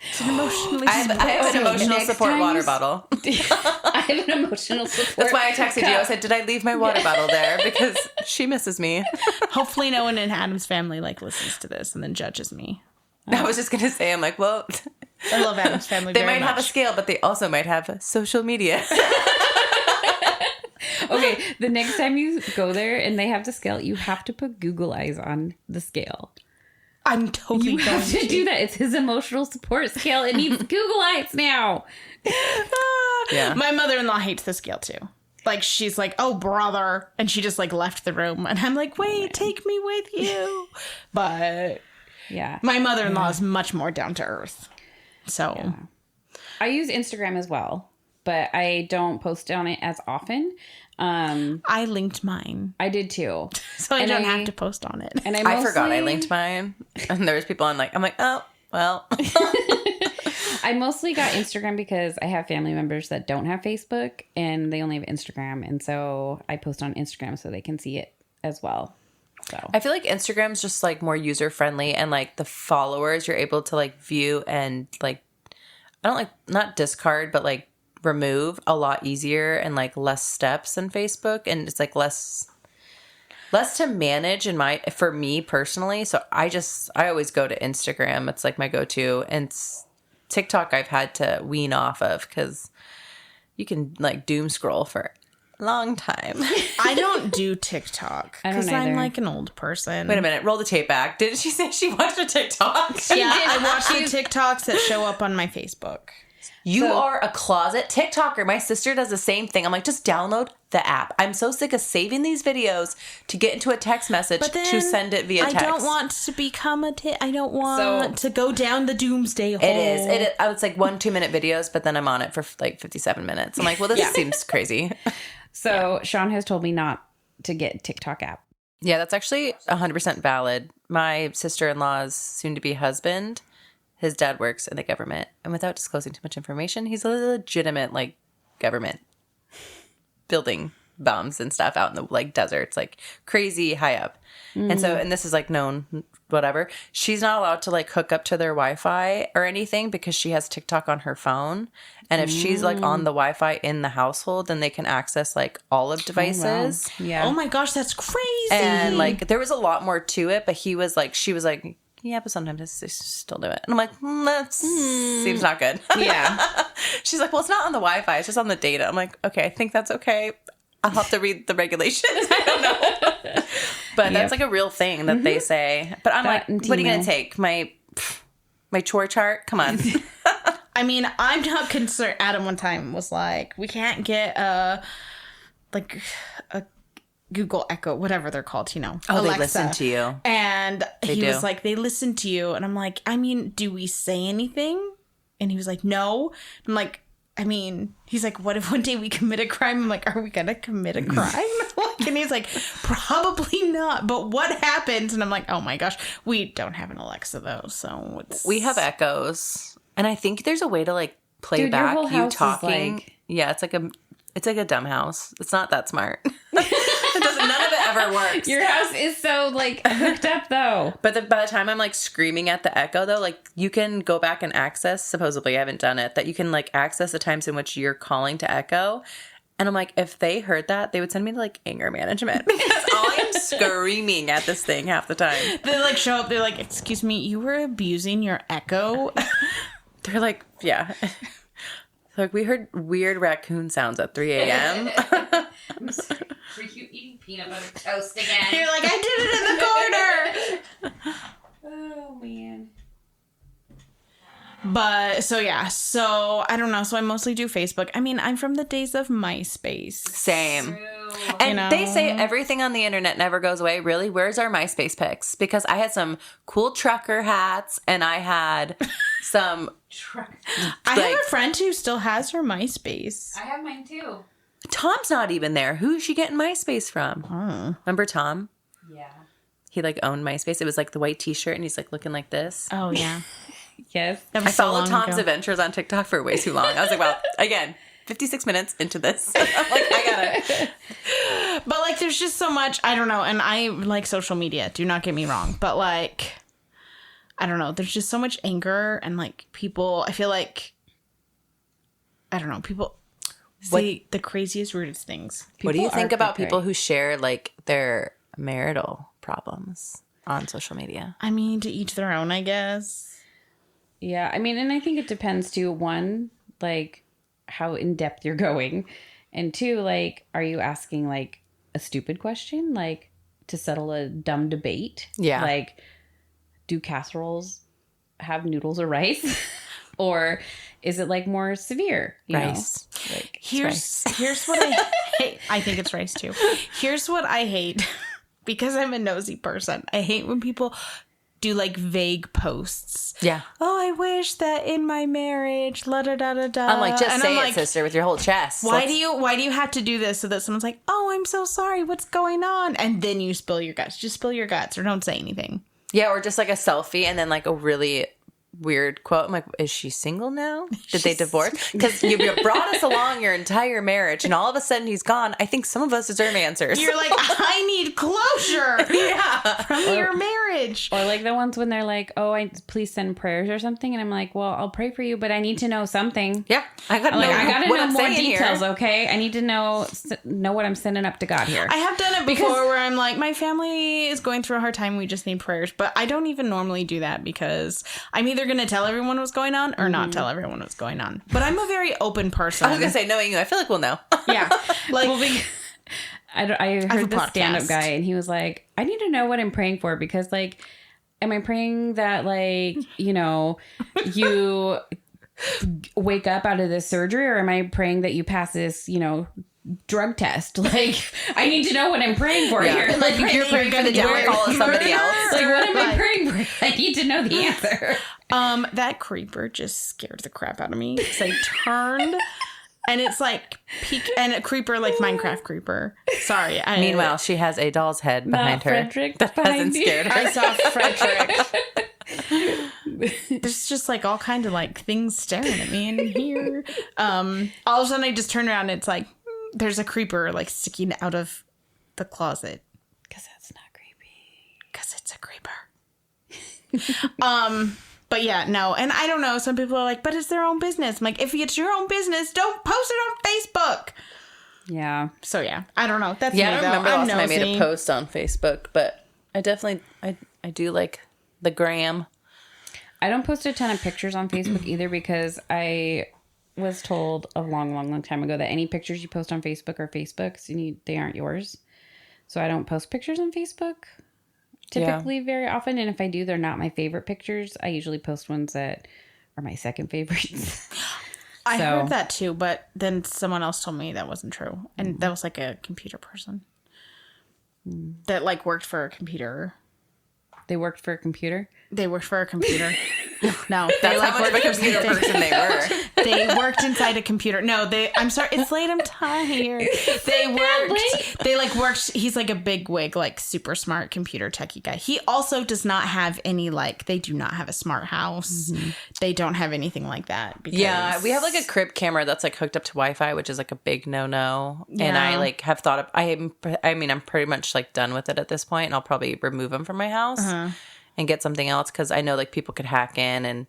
It's an emotionally I have an emotional support water bottle. I have an emotional support. That's why I texted you. I said, did I leave my water bottle there? Because she misses me. Hopefully no one in Adam's family like listens to this and then judges me. I was just going to say, I'm like, well, I love Adam's family they very might much. have a scale, but they also might have social media. Okay, the next time you go there and they have the scale, you have to put Google eyes on the scale. I'm totally going to do that. It's his emotional support scale. It needs Google eyes now. Yeah. My mother-in-law hates the scale too. Like, she's like, oh, brother. And she just like left the room. And I'm like, wait, take me with you. But yeah, my mother-in-law is much more down to earth. So I use Instagram as well, but I don't post on it as often. I linked mine. I did too. So I don't have to post on it. And I forgot I linked mine. And there was people I'm like, oh, well. I mostly got Instagram because I have family members that don't have Facebook and they only have Instagram. And so I post on Instagram so they can see it as well. So I feel like Instagram's just like more user friendly, and like the followers you're able to like view and like, I don't like, not discard, but like remove a lot easier and like less steps than Facebook, and it's like less to manage for me personally. So I always go to Instagram. It's like my go-to, and TikTok I've had to wean off of because you can like doom scroll for a long time. I don't do TikTok because I'm like an old person. Wait a minute, roll the tape back. Didn't she say she watched a TikTok? Yeah, I watch the TikToks that show up on my Facebook. You are a closet TikToker. My sister does the same thing. I'm like, just download the app. I'm so sick of saving these videos to get into a text message to send it via text. I don't want to become I don't want to go down the doomsday hole. It is. It's like 1-2 minute videos, but then I'm on it for like 57 minutes. I'm like, well, this seems crazy. So Sean has told me not to get TikTok app. Yeah, that's actually 100% valid. My sister-in-law's soon-to-be husband, his dad works in the government, and without disclosing too much information, he's a legitimate like government building bombs and stuff out in the like deserts, like crazy high up. And so, and this is like known, whatever. She's not allowed to like hook up to their Wi-Fi or anything because she has TikTok on her phone. And if she's like on the Wi-Fi in the household, then they can access like all of devices. Oh, wow. Yeah. Oh my gosh, that's crazy. And like there was a lot more to it, but she was like, yeah, but sometimes they still do it. And I'm like, that seems not good. Yeah. She's like, well, it's not on the Wi-Fi. It's just on the data. I'm like, okay, I think that's okay. I'll have to read the regulations. I don't know. But that's like a real thing that they say. But I'm like, what are you going to take? My chore chart? Come on. I mean, I'm not concerned. Adam one time was like, we can't get a Google Echo, whatever they're called, Oh, Alexa. they listen to you. And he was like, they listen to you. And I'm like, I mean, do we say anything? And he was like, no. I'm like, I mean, he's like, what if one day we commit a crime? I'm like, are we going to commit a crime? And he's like, probably not. But what happens? And I'm like, oh my gosh, we don't have an Alexa though. So we have Echoes. And I think there's a way to like play back you talking. Yeah, it's like a dumb house. It's not that smart. None of it never works. Your house is so like hooked up though. But by the time I'm like screaming at the echo though, like you can go back and access, supposedly I haven't done it, that you can like access the times in which you're calling to echo. And I'm like, if they heard that, they would send me to like anger management because I'm screaming at this thing half the time. They like show up, they're like, excuse me, you were abusing your echo? They're like, yeah. Like, we heard weird raccoon sounds at 3 a.m. Were you eating peanut butter toast again? You're like, I did it in the corner. Oh, man. But, so yeah. So, I don't know. So, I mostly do Facebook. I mean, I'm from the days of MySpace. Same. True. And they say everything on the internet never goes away. Really? Where's our MySpace pics? Because I had some cool trucker hats and I had some... I have a friend who still has her MySpace. I have mine too. Tom's not even there. Who's she getting MySpace from? Remember Tom? Yeah. He like owned MySpace. It was like the white t-shirt and he's like looking like this. Oh, yeah. Yes. I followed Tom's adventures on TikTok for way too long. I was like, well, again, 56 minutes into this. I'm like, I gotta. But, like, there's just so much. I don't know. And I like social media. Do not get me wrong. But, like, I don't know. There's just so much anger. And, like, people, I feel like, I don't know. People say the craziest, rudest things. What do you think about cray-cray. people who share, like, their marital problems on social media? I mean, to each their own, I guess. Yeah, I mean, and I think it depends too. One, like how in depth you're going, and two, like, are you asking like a stupid question, like to settle a dumb debate? Yeah. Like, do casseroles have noodles or rice, or is it like more severe? You Rice. know? Like, Here's what I hate. I think it's rice too. Here's what I hate because I'm a nosy person. I hate when people do like vague posts. Yeah. Oh, I wish that in my marriage, la da da da da. I'm like, just And say I'm it, like, sister, with your whole chest. why do you have to do this so that someone's like, oh, I'm so sorry, what's going on? And then you spill your guts. Just spill your guts or don't say anything. Yeah, or just like a selfie and then like a really weird quote. I'm like, is she single now? Did they divorce? Because you brought us along your entire marriage and all of a sudden he's gone. I think some of us deserve answers. You're like, I need closure yeah. from your marriage. or like the ones when they're like, oh, please send prayers or something, and I'm like, well, I'll pray for you, but I need to know something. Yeah. I gotta know more saying details, here. okay? I need to know what I'm sending up to God here. I have done it before where I'm like, my family is going through a hard time. We just need prayers. But I don't even normally do that because I'm either going to tell everyone what's going on or not tell everyone what's going on. But I'm a very open person. I was going to say, knowing you, I feel like we'll know. Yeah. Like, I heard a this stand-up podcast. guy, and he was like, I need to know what I'm praying for, because, like, am I praying that, like, you know, you wake up out of this surgery, or am I praying that you pass this, you know, drug test? Like, I need to know what I'm praying for here. Like, If you're praying for the downfall of somebody else. like, what am I praying for? I need to know the answer. that creeper just scared the crap out of me because I turned and it's like and a creeper, like Minecraft creeper. Sorry. Meanwhile, she has a doll's head behind her Frederick that behind hasn't you. scared her. I saw Frederick. There's just like all kind of like things staring at me in here. All of a sudden I just turn around and it's like there's a creeper like sticking out of the closet. Because that's not creepy. Because it's a creeper. But yeah, no. And I don't know. Some people are like, but it's their own business. I'm like, if it's your own business, don't post it on Facebook. Yeah. So yeah, I don't know. That's Yeah, me, I don't though. remember the I'm last time I made nosy. a post on Facebook, but I definitely, I do like the gram. I don't post a ton of pictures on Facebook either, because I was told a long time ago that any pictures you post on Facebook are Facebook's. They aren't yours. So I don't post pictures on Facebook typically very often. And if I do, they're not my favorite pictures. I usually post ones that are my second favorites. I heard that too, but then someone else told me that wasn't true. And that was like a computer person that like worked for a computer. They worked for a computer. They worked for a computer. No, That's how much of a computer person they were. They worked inside a computer. No, I'm sorry. It's late. I'm tired. They worked. He's like a big wig, like super smart computer techie guy. He also does not have any, they do not have a smart house. Mm-hmm. They don't have anything like that. Because... Yeah, we have like a crib camera that's like hooked up to Wi-Fi, which is like a big no-no. Yeah. And I like have thought of, I'm pretty much like done with it at this point, and I'll probably remove them from my house and get something else, because I know like people could hack in, and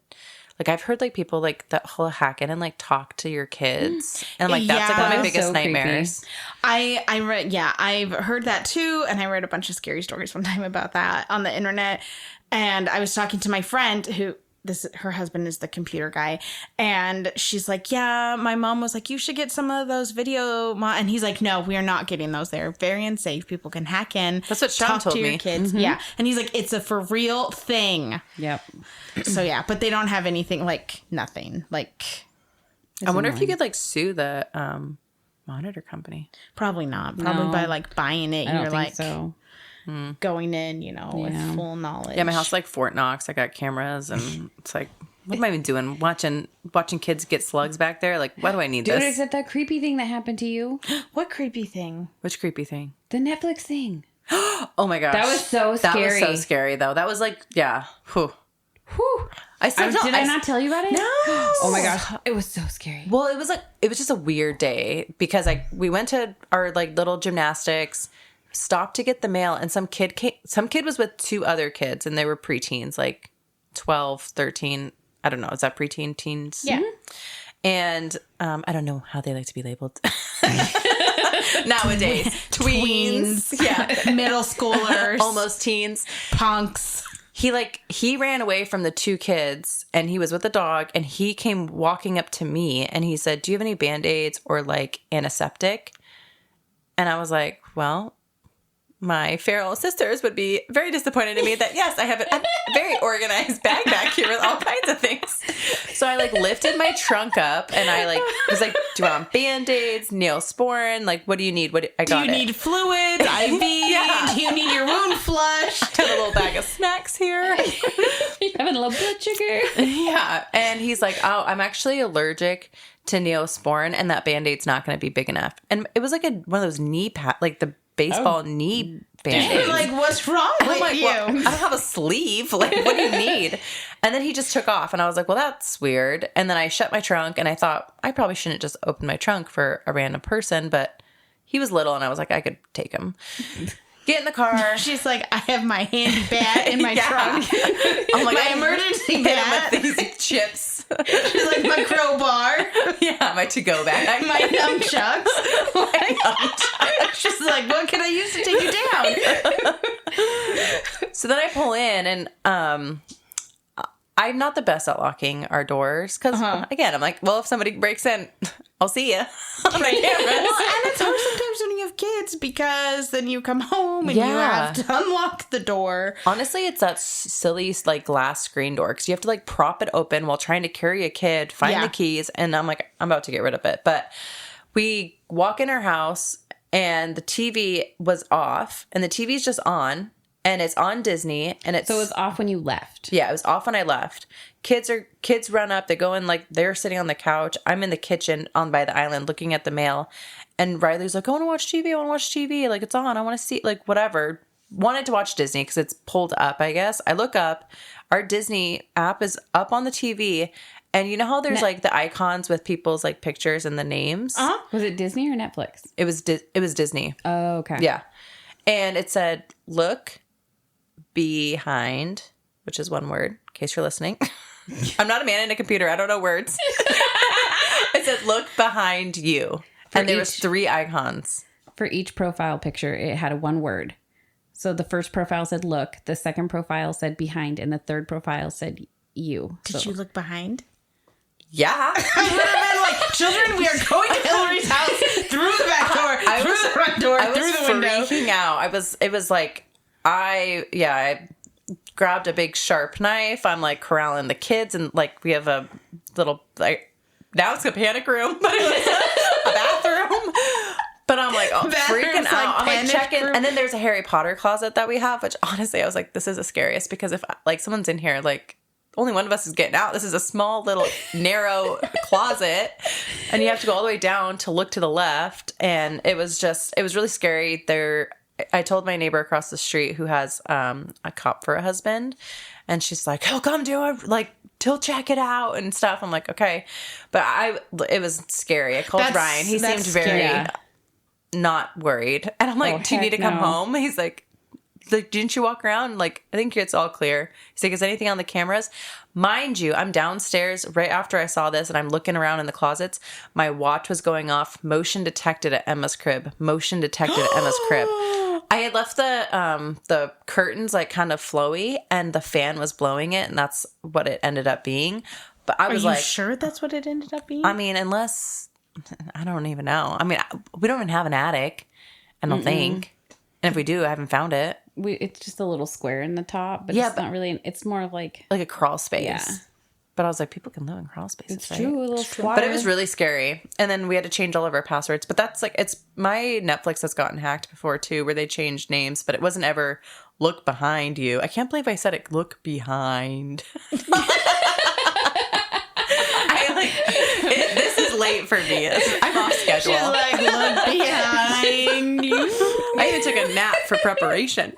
like I've heard like people like that whole hack in and like talk to your kids, and like that's like one of my biggest nightmares. I've heard that too, and I read a bunch of scary stories one time about that on the internet. And I was talking to my friend who her husband is the computer guy, and she's like, yeah, my mom was like, you should get some of those video, and he's like, no, we are not getting those. They're very unsafe. People can hack in. That's what Sean told me. Your kids. Mm-hmm. Yeah, and he's like, it's a for real thing. Yep. So yeah, but they don't have anything, like nothing. Like, I wonder if you could like sue the monitor company. Probably not. Probably by like buying it. I don't you're think like so. Going in, with full knowledge. Yeah, my house is like Fort Knox. I got cameras, and it's like, what am I even doing? Watching kids get slugs back there? Like, why do I need this? Except that creepy thing that happened to you. What creepy thing? Which creepy thing? The Netflix thing. Oh my gosh. That was so scary. That was so scary, though. That was like, yeah. Whew. Did I not tell you about it? No. Oh my gosh. It was so scary. Well, it was just a weird day, because we went to our like little gymnastics, stopped to get the mail, and some kid was with two other kids, and they were preteens, like 12, 13. I don't know. Is that preteen, teens? Yeah. And I don't know how they like to be labeled nowadays. Tweens. Yeah. Middle schoolers. Almost teens. Punks. He ran away from the two kids, and he was with the dog, and he came walking up to me, and he said, do you have any Band-Aids or like antiseptic? And I was like, well, my feral sisters would be very disappointed in me that, yes, I have a very organized bag back here with all kinds of things. So I like lifted my trunk up, and I like was like, do you want Band-Aids, Neosporin? Like, what do you need? Do you need fluids, IV? Yeah. Do you need your wound flushed? I have a little bag of snacks here. You're having a little blood sugar. Yeah. And he's like, oh, I'm actually allergic to Neosporin, and that Band-Aid's not going to be big enough. And it was like one of those knee pads, like the baseball knee Band-Aid. Like, what's wrong with you? Well, I don't have a sleeve. Like, what do you need? And then he just took off, and I was like, well, that's weird. And then I shut my trunk, and I thought I probably shouldn't just open my trunk for a random person, but he was little, and I was like, I could take him. Get in the car. She's like, I have my handy bat in my trunk. I'm like, my emergency bat. With these chips. She's like, my crowbar. Yeah, my to-go bag. My nunchucks. She's like, what can I use to take you down? So then I pull in, and I'm not the best at locking our doors, because again, I'm like, well, if somebody breaks in, I'll see you on the cameras. Well, and it's hard sometimes when you have kids, because then you come home and you have to unlock the door. Honestly, it's that silly like glass screen door, because you have to like prop it open while trying to carry a kid, find the keys, and I'm like, I'm about to get rid of it. But we walk in our house, and the TV was off, and the TV's just on. And it's on Disney, and So it was off when you left. Yeah, it was off when I left. Kids run up, they go in, like, they're sitting on the couch. I'm in the kitchen on by the island looking at the mail. And Riley's like, I want to watch TV. Like, it's on. I want to see, like, whatever. Wanted to watch Disney because it's pulled up, I guess. I look up. Our Disney app is up on the TV. And you know how there's, like, the icons with people's, like, pictures and the names? Was it Disney or Netflix? It was Disney. Oh, okay. Yeah. And it said, look behind, which is one word, in case you're listening. I'm not a man in a computer. I don't know words. It said, look behind you. And there was 3 icons. For each profile picture, it had a one word. So the first profile said look, the second profile said behind, and the third profile said you. Did you look behind? Yeah. I would have been like, children, we are going to Hillary's house through the back door, through the front door, through the window. I was freaking out. It was like, I grabbed a big sharp knife. I'm like corralling the kids, and like we have a little, like, now it's a panic room, but it was a bathroom. But I'm like, freaking out. Like, I'm like checking, and then there's a Harry Potter closet that we have, which honestly I was like, this is the scariest, because if like someone's in here, like only one of us is getting out. This is a small little narrow closet, and you have to go all the way down to look to the left. And it was really scary. I told my neighbor across the street who has a cop for a husband, and she's like, he'll come do it, like, he'll check it out and stuff. I'm like, okay. But it was scary. I called Ryan. He seemed very not worried. And I'm like, do you need to come home? He's like, didn't you walk around? Like, I think it's all clear. He's like, is anything on the cameras? Mind you, I'm downstairs right after I saw this, and I'm looking around in the closets. My watch was going off. Motion detected at Emma's crib. Motion detected at Emma's crib. I had left the curtains like kind of flowy, and the fan was blowing it, and that's what it ended up being. But I was like, sure that's what it ended up being? I mean, unless, I don't even know. I mean, we don't even have an attic, I don't think. And if we do, I haven't found it. It's just a little square in the top, but it's not really. It's more like a crawl space. Yeah. But I was like, people can live in crawl spaces. It's true, a little squatter. But it was really scary. And then we had to change all of our passwords. But that's like, it's my Netflix has gotten hacked before too, where they changed names, but it wasn't ever look behind you. I can't believe I said it. Look behind. This is late for me. I'm off schedule. She's like, look behind you. I even took a nap for preparation.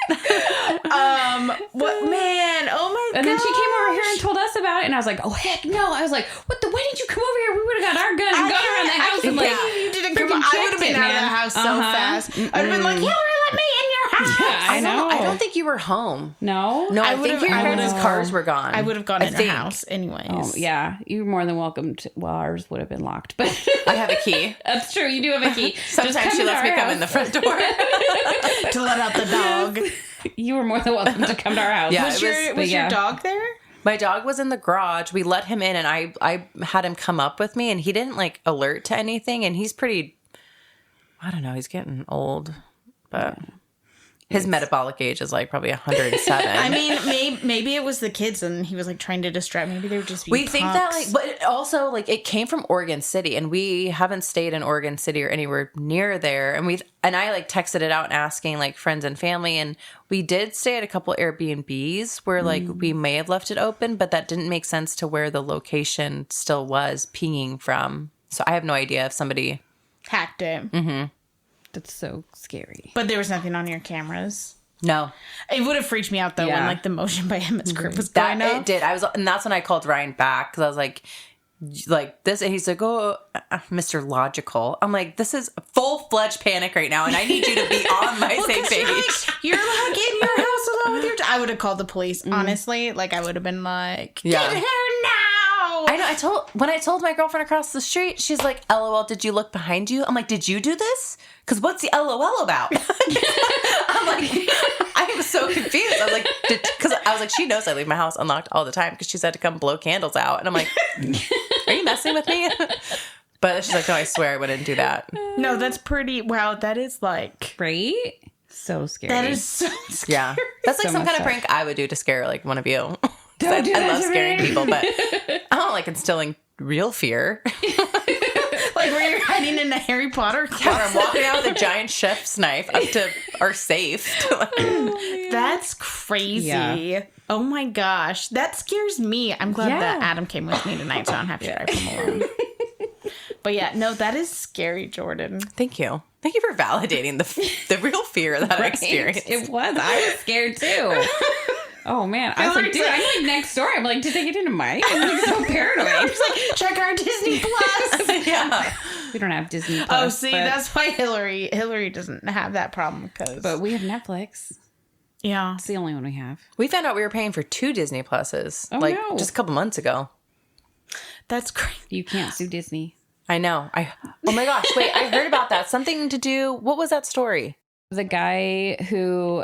What, man? Oh my god! And then she came over here and told us about it, and I was like, oh heck no! I was like, what the? Why didn't you come over here? We would have got our gun and gone around the house and like, you didn't come. I would have been out of the house so fast. I'd have been like, you let me in your house. Yeah, I know. I don't think you were home. No, I think your parents' cars were gone. I would have gone in her house anyways. Oh, yeah, you're more than welcome to. Well, ours would have been locked, but I have a key. That's true. You do have a key. Sometimes she lets me come in the front door to let out the dog. You were more than welcome to come to our house. Yeah, was your dog there? My dog was in the garage. We let him in, and I had him come up with me, and he didn't like alert to anything. And he's pretty, I don't know, he's getting old, but his metabolic age is like probably 107. I mean, maybe it was the kids, and he was like trying to distract. Maybe they were just being We think that like, but it also like it came from Oregon City, and we haven't stayed in Oregon City or anywhere near there. And I like texted it out and asking like friends and family, and we did stay at a couple Airbnbs where like we may have left it open, but that didn't make sense to where the location still was pinging from. So I have no idea if somebody hacked it. Mm-hmm. That's so scary. But there was nothing on your cameras. No. It would have freaked me out though when like the motion by Emma's crib was going up. It did. And that's when I called Ryan back because I was like this, and he's like, oh, Mr. Logical. I'm like, this is full-fledged panic right now, and I need you to be on my same page. You're like in your house alone with your I would have called the police, honestly. Like I would have been like, get her now. I know. When I told my girlfriend across the street, she's like, LOL, did you look behind you? I'm like, did you do this? Because what's the LOL about? I'm like, I was so confused. I was like, because I was like, she knows I leave my house unlocked all the time because she's had to come blow candles out. And I'm like, are you messing with me? But she's like, no, I swear I wouldn't do that. No, that's pretty, wow, that is like. Right? So scary. That is so scary. Yeah. That's like some kind of prank I would do to scare like one of you. I love scaring me. people, but I don't like instilling real fear. Like where you're hiding in the Harry Potter closet. Yeah, I'm walking out with a giant chef's knife up to our safe. That's crazy. Yeah. Oh my gosh. That scares me. I'm glad that Adam came with me tonight, so I don't have to drive him alone. But yeah, no, that is scary, Jordan. Thank you. Thank you for validating the real fear that I experienced. It was. I was scared too. Oh man, I was like, dude, I'm like next door. I'm like, did they get into mine? I'm like so paranoid. I'm just like, check our Disney Plus. Yeah, we don't have Disney Plus. Oh, see, that's why Hillary doesn't have that problem but we have Netflix. Yeah, It's the only one we have. we found out we were paying for 2 Disney Pluses just a couple months ago. that's crazy. You can't sue Disney. I know. Oh my gosh! Wait, I heard about that. Something to do. What was that story? The guy who,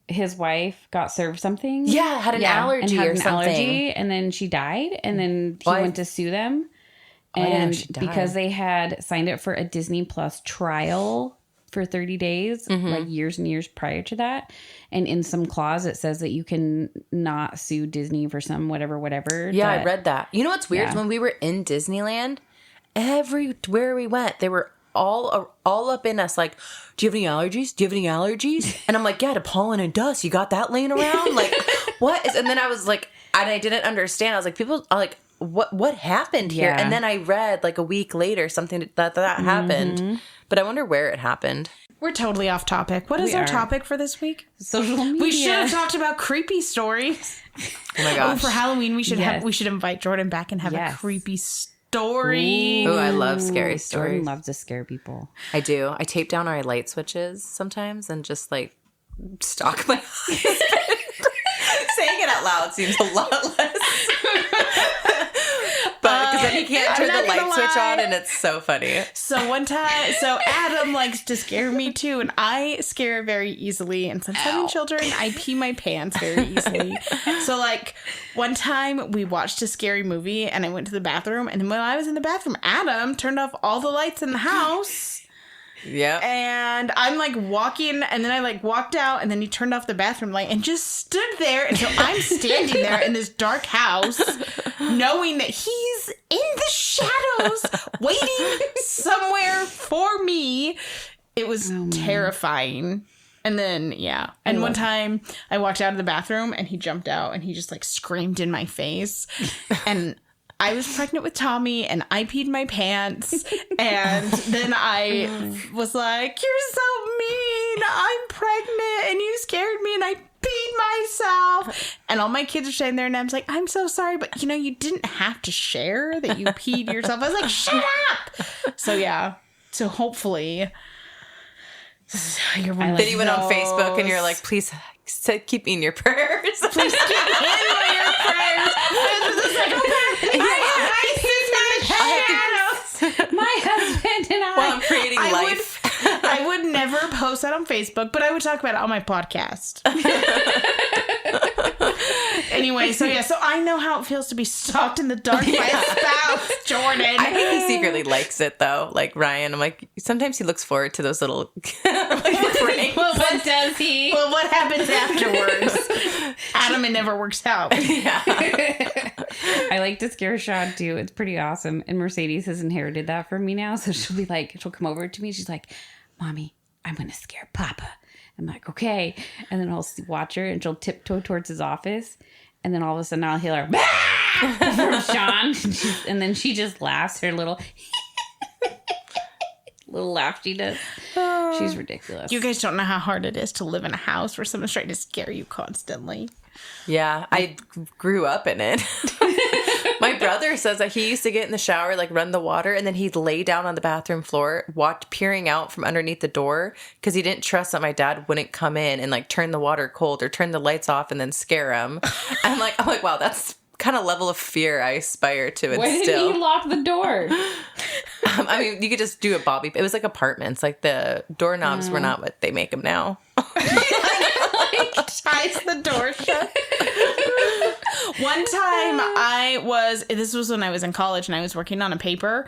his wife got served something. Yeah, had an allergy and had or an something. allergy, and then she died, and then he went to sue them. I didn't know And she died. because they had signed up for a Disney Plus trial for 30 days, like years and years prior to that. And in some clause, it says that you can not sue Disney for some whatever. Yeah, I read that. You know what's weird? When we were in Disneyland, everywhere we went, they were all up in us like, do you have any allergies? Do you have any allergies? And I'm like, yeah, to pollen and dust. You got that laying around? Like, what is... And then I was like, I didn't understand. I was like, people are like, what happened here? Yeah. And then I read like a week later something that happened. But I wonder where it happened. We're totally off topic. What is our topic for this week? Social media. We should have talked about creepy stories. Oh my gosh. For Halloween, we should invite Jordan back and have a creepy story. Oh, I love scary stories. Jordan loves to scare people. I do. I tape down our light switches sometimes and just like stalk my husband. Saying it out loud seems a lot less. But because then he can't turn the light switch on, and it's so funny. So one time, Adam likes to scare me too, and I scare very easily. And since having children, I pee my pants very easily. So like one time we watched a scary movie, and I went to the bathroom, and when I was in the bathroom, Adam turned off all the lights in the house. Yeah. And I'm like walking, and then I like walked out, and then he turned off the bathroom light and just stood there. And so I'm standing there in this dark house, knowing that he's in the shadows, waiting somewhere for me. It was terrifying. And then, yeah. And one time I walked out of the bathroom, and he jumped out, and he just like screamed in my face. And I was pregnant with Tommy, and I peed my pants, and then I was like, "You're so mean. I'm pregnant, and you scared me, and I peed myself." And all my kids are standing there, and I was like, "I'm so sorry, but you didn't have to share that you peed yourself." I was like, "Shut up!" So yeah. So hopefully, then you went on Facebook, and you're like, "Please keep me in your prayers. Please keep me in your prayers." My husband and I. While I'm creating life. I would never post that on Facebook, but I would talk about it on my podcast. Anyway, so I know how it feels to be stalked in the dark by a spouse, Jordan. I think he secretly likes it though. Like Ryan, I'm like, sometimes he looks forward to those little pranks. Well, what does he? Well, what happens afterwards? Adam, it never works out. Yeah. I like to scare Sean too. It's pretty awesome. And Mercedes has inherited that from me now. So she'll come over to me. She's like, "Mommy, I'm going to scare Papa." I'm like, "Okay." And then I'll watch her, and she'll tiptoe towards his office. And then all of a sudden I'll hear her from Sean. And then she just laughs, her little laugh she does. She's ridiculous. You guys don't know how hard it is to live in a house where someone's trying to scare you constantly. Yeah, I grew up in it. My brother says that he used to get in the shower, like run the water, and then he'd lay down on the bathroom floor, peering out from underneath the door because he didn't trust that my dad wouldn't come in and like turn the water cold or turn the lights off and then scare him. I'm like, wow, that's kind of level of fear I aspire to instill. Why didn't he lock the door? I mean, you could just do it, Bobby. It was like apartments. Like the doorknobs were not what they make them now. Ties the door shut. One time this was when I was in college, and I was working on a paper,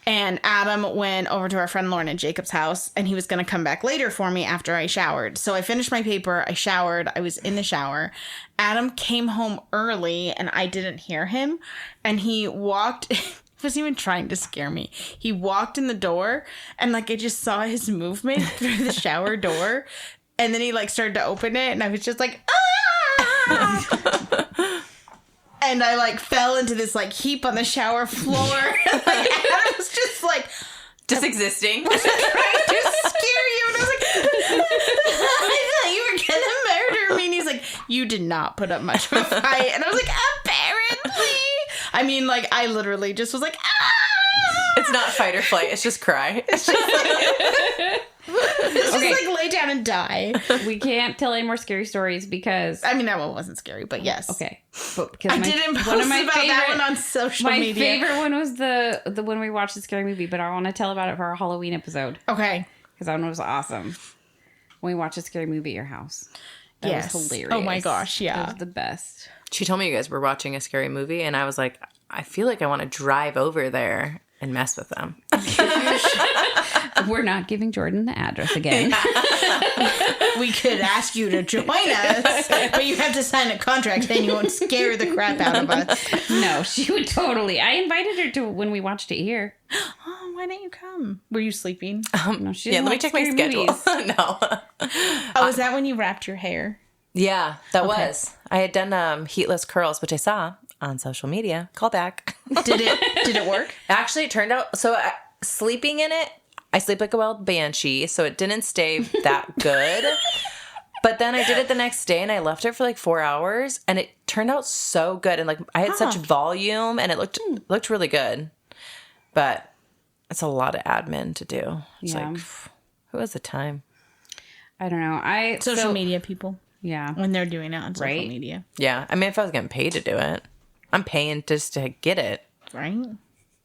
and Adam went over to our friend Lauren and Jacob's house, and he was going to come back later for me after I showered. So I finished my paper, I showered, I was in the shower. Adam came home early, and I didn't hear him, and he walked... He wasn't even trying to scare me. He walked in the door, and like I just saw his movement through the shower door, and then he like started to open it, and I was just like, ah! And I like fell into this like heap on the shower floor. And like Adam was just like existing. Trying to scare you, and I was like, I thought you were gonna murder me. And he's like, "You did not put up much of a fight." And I was like, apparently. I mean, like, I literally just was like, ah! It's not fight or flight. It's just cry. It's just like lay down and die. We can't tell any more scary stories because... I mean, that one wasn't scary, but yes. Okay. But because I didn't post about that one on social media. My favorite one was the one we watched the scary movie, but I want to tell about it for our Halloween episode. Okay. Because that one was awesome. When we watched a scary movie at your house. That was hilarious. Oh my gosh, yeah. It was the best. She told me you guys were watching a scary movie, and I was like, I feel like I want to drive over there and mess with them. We're not giving Jordan the address again. We could ask you to join us, but you have to sign a contract saying you won't scare the crap out of us. No, she would totally. I invited her to when we watched it here. Oh, why didn't you come? Were you sleeping? No, she Yeah, didn't let me like check my scary schedule. movies. No. Oh, is that when you wrapped your hair? Yeah, that was. I had done heatless curls, which I saw on social media. Call back. Did it work? Actually, it turned out, so sleeping in it, I sleep like a wild banshee, so it didn't stay that good. But then I did it the next day, and I left it for like 4 hours, and it turned out so good. And like I had such volume, and it looked really good. But it's a lot of admin to do. It's like, who has the time? I don't know. Social media people. Yeah. When they're doing it on social media. Yeah. I mean, if I was getting paid to do it, I'm paying just to get it. Right.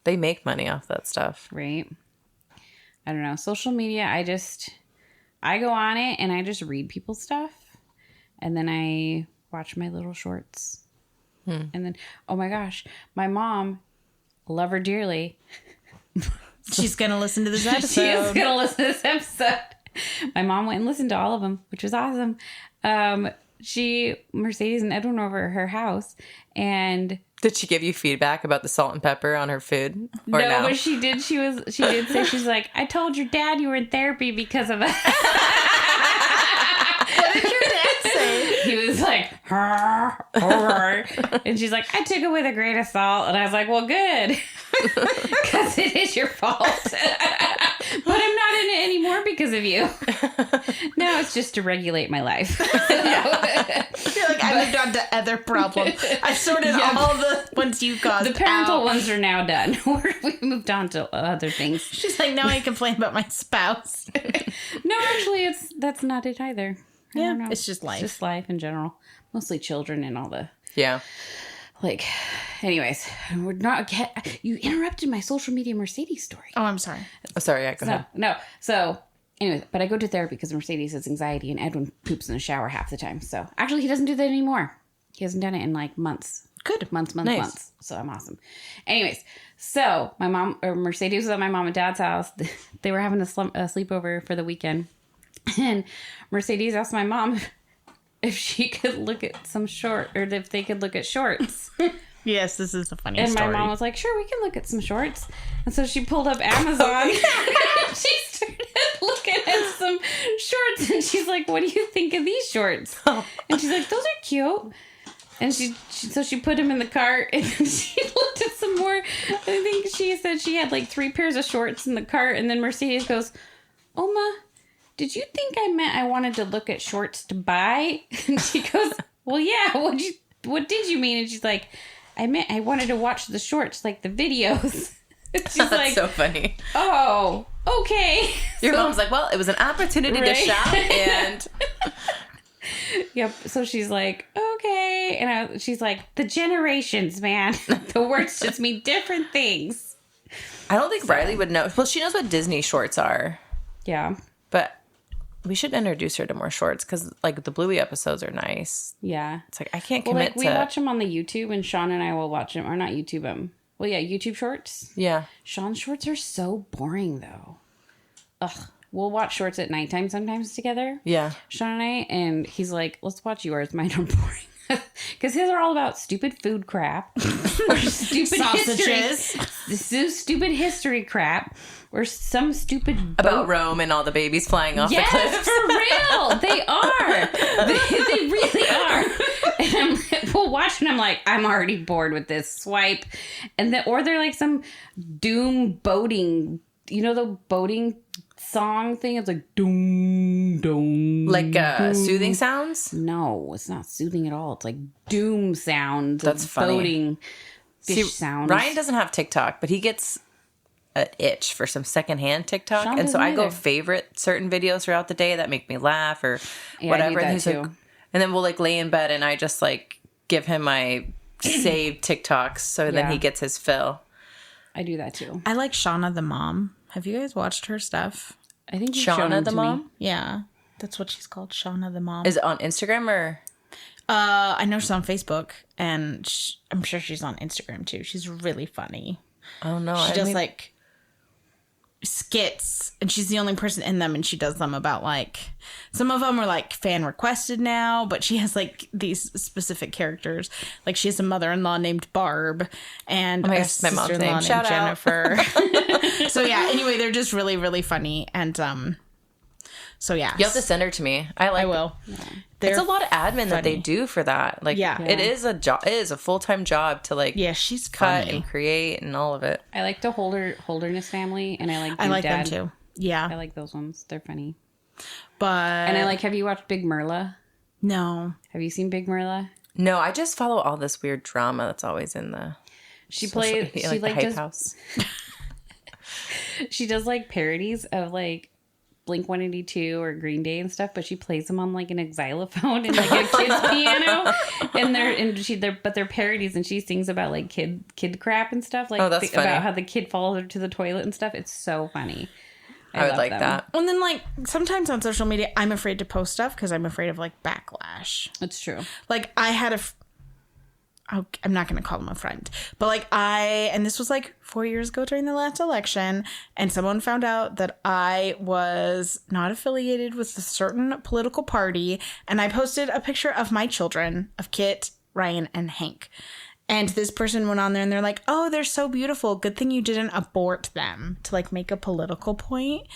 They make money off that stuff. Right. I don't know. Social media, I go on it and I just read people's stuff. And then I watch my little shorts. And then, oh my gosh, my mom, love her dearly. She's going to listen to this episode. She is going to listen to this episode. My mom went and listened to all of them, which was awesome. Mercedes and Edwin were over at her house, and did she give you feedback about the salt and pepper on her food? Or no, but she did. She did say, she's like, I told your dad you were in therapy because of that. What did your dad say? He was like, and she's like, I took it with a grain of salt, and I was like, well, good, because it is your fault. But I'm not in it anymore because of you. No, it's just to regulate my life. I feel like I moved on to other problems. I sorted all the ones you caused. The parental ones are now done. We moved on to other things. She's like, now I complain about my spouse. No, actually, that's not it either. I don't know. It's just life. It's just life in general. Mostly children and all the... Yeah. Like, anyways, we're not... You interrupted my social media Mercedes story. Oh, I'm sorry. Oh, sorry, yeah, go ahead. No. So, anyways, but I go to therapy because Mercedes has anxiety and Edwin poops in the shower half the time. So, actually, he doesn't do that anymore. He hasn't done it in like months. Good. Months. Nice. So, I'm awesome. Anyways, so Mercedes was at my mom and dad's house. They were having a sleepover for the weekend. And Mercedes asked my mom if she could look at some or if they could look at shorts. Yes, this is a funny and story. And my mom was like, sure, we can look at some shorts. And so she pulled up Amazon. She started looking at some shorts. And she's like, what do you think of these shorts? And she's like, those are cute. And so she put them in the cart. And then she looked at some more. I think she said she had like 3 pairs of shorts in the cart. And then Mercedes goes, Oma, did you think I meant I wanted to look at shorts to buy? And she goes, well, yeah. What did you mean? And she's like, I meant I wanted to watch the shorts, like the videos. She's That's like, so funny. Oh, okay. Your mom's like, well, it was an opportunity to shop, and yep. So she's like, okay, and she's like, the generations, man. The words just mean different things. I don't think Riley would know. Well, she knows what Disney shorts are. Yeah, but we should introduce her to more shorts because, like, the Bluey episodes are nice. Yeah, it's like I can't commit we watch them on the YouTube, and Sean and I will watch them, or not YouTube Well, yeah, YouTube shorts. Yeah, Sean's shorts are so boring though. Ugh. We'll watch shorts at nighttime sometimes together. Yeah, Sean and I, and he's like, let's watch yours. Mine are boring. Because his are all about stupid food crap. Or stupid sausages. Stupid history crap. Or some stupid about Rome and all the babies flying off the cliffs. For real. They are. They really are. And we'll watch and I'm like, I'm already bored with this. Swipe. Or they're like some doom boating. You know the boating song thing? It's like doom, doom. Like soothing sounds? No, it's not soothing at all. It's like doom sounds. That's funny. Boating fish sounds. Ryan doesn't have TikTok, but he gets an itch for some secondhand TikTok. Sean and so I go either. favorite certain videos throughout the day that make me laugh or whatever. I do that and he's too. like, and then we'll like lay in bed and I just like give him my saved TikToks so then he gets his fill. I do that too. I like Shauna the mom. Have you guys watched her stuff? I think you've shown Shauna it the to mom? me. Yeah. That's what she's called, Shauna the mom. Is it on Instagram or? I know she's on Facebook, and I'm sure she's on Instagram too. She's really funny. Oh no, She does like skits, and she's the only person in them, and she does them about like some of them are like fan requested now, but she has like these specific characters. Like she has a mother-in-law named Barb and my a gosh, my mom's sister-in-law name. named Shout out. Jennifer. So yeah, anyway, they're just really, really funny, and So yeah. You have to send her to me. I will. It's They're a lot of admin that they funny. do for that. Like, Yeah. it is a job. It is a full-time job to like she's cut funny. and create and all of it. I like the Holderness family, and I like I like them Dad. too. Yeah. I like those ones. They're funny. But And I like, have you watched Big Merla? no. Have you seen Big Merla? No, I just follow all this weird drama that's always in the She social plays, media, she the like Hype does, House. she does like parodies of like Blink-182 or Green Day and stuff, but she plays them on like an xylophone and like a kid's piano, but they're parodies, and she sings about like kid crap and stuff, like that's funny. about how the kid follows her to the toilet and stuff. It's so funny. I would love like them. that. And then like sometimes on social media, I'm afraid to post stuff because I'm afraid of like backlash. It's true. Like I had I'm not going to call him a friend, but like and this was like 4 years ago during the last election, and someone found out that I was not affiliated with a certain political party, and I posted a picture of my children, of Kit, Ryan, and Hank. And this person went on there and they're like, oh, they're so beautiful. Good thing you didn't abort them, to like make a political point.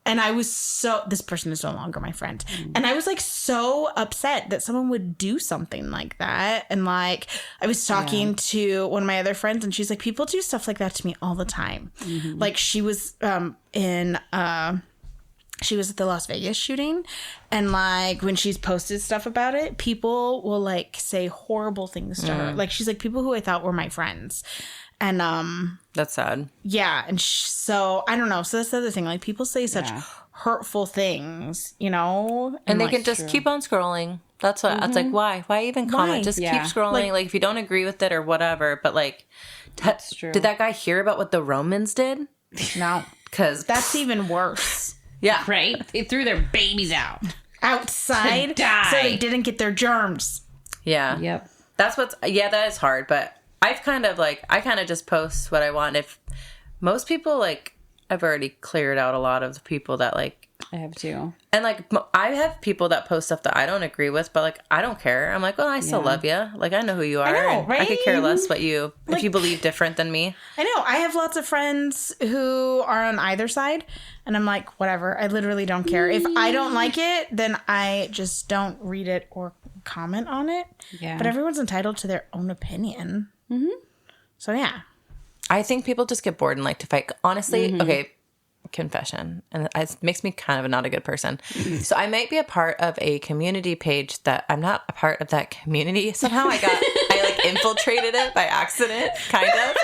And I was this person is no longer my friend. And I was like so upset that someone would do something like that. And like, I was talking to one of my other friends and she's like, people do stuff like that to me all the time. Mm-hmm. Like she was she was at the Las Vegas shooting, and like when she's posted stuff about it, people will like say horrible things to her. Like she's like, people who I thought were my friends. And That's sad. yeah, and so I don't know. So that's the other thing. Like people say such hurtful things, you know, And they like, can just keep on scrolling. That's what it's like. Why even comment? Why? Just Yeah. keep scrolling. Like if you don't agree with it or whatever. But like, That's true. did that guy hear about what the Romans did? no. Because That's even worse. yeah, Right? They threw their babies out. Outside, To die. so they didn't get their germs. yeah. Yep. That's that is hard. But I kind of just post what I want. If most people like, I've already cleared out a lot of the people that like. I have too. And, like, I have people that post stuff that I don't agree with, but, like, I don't care. I'm like, well, I still love you. Like, I know who you are. know, and I could right? care less if you believe different than me. I know. I have lots of friends who are on either side, and I'm like, whatever. I literally don't care. If I don't like it, then I just don't read it or comment on it. Yeah. But everyone's entitled to their own opinion. Mm-hmm. So, yeah. I think people just get bored and like to fight. Honestly, okay, confession. And it makes me kind of not a good person. So I might be a part of a community page that I'm not a part of that community. Somehow I like infiltrated it by accident, kind of.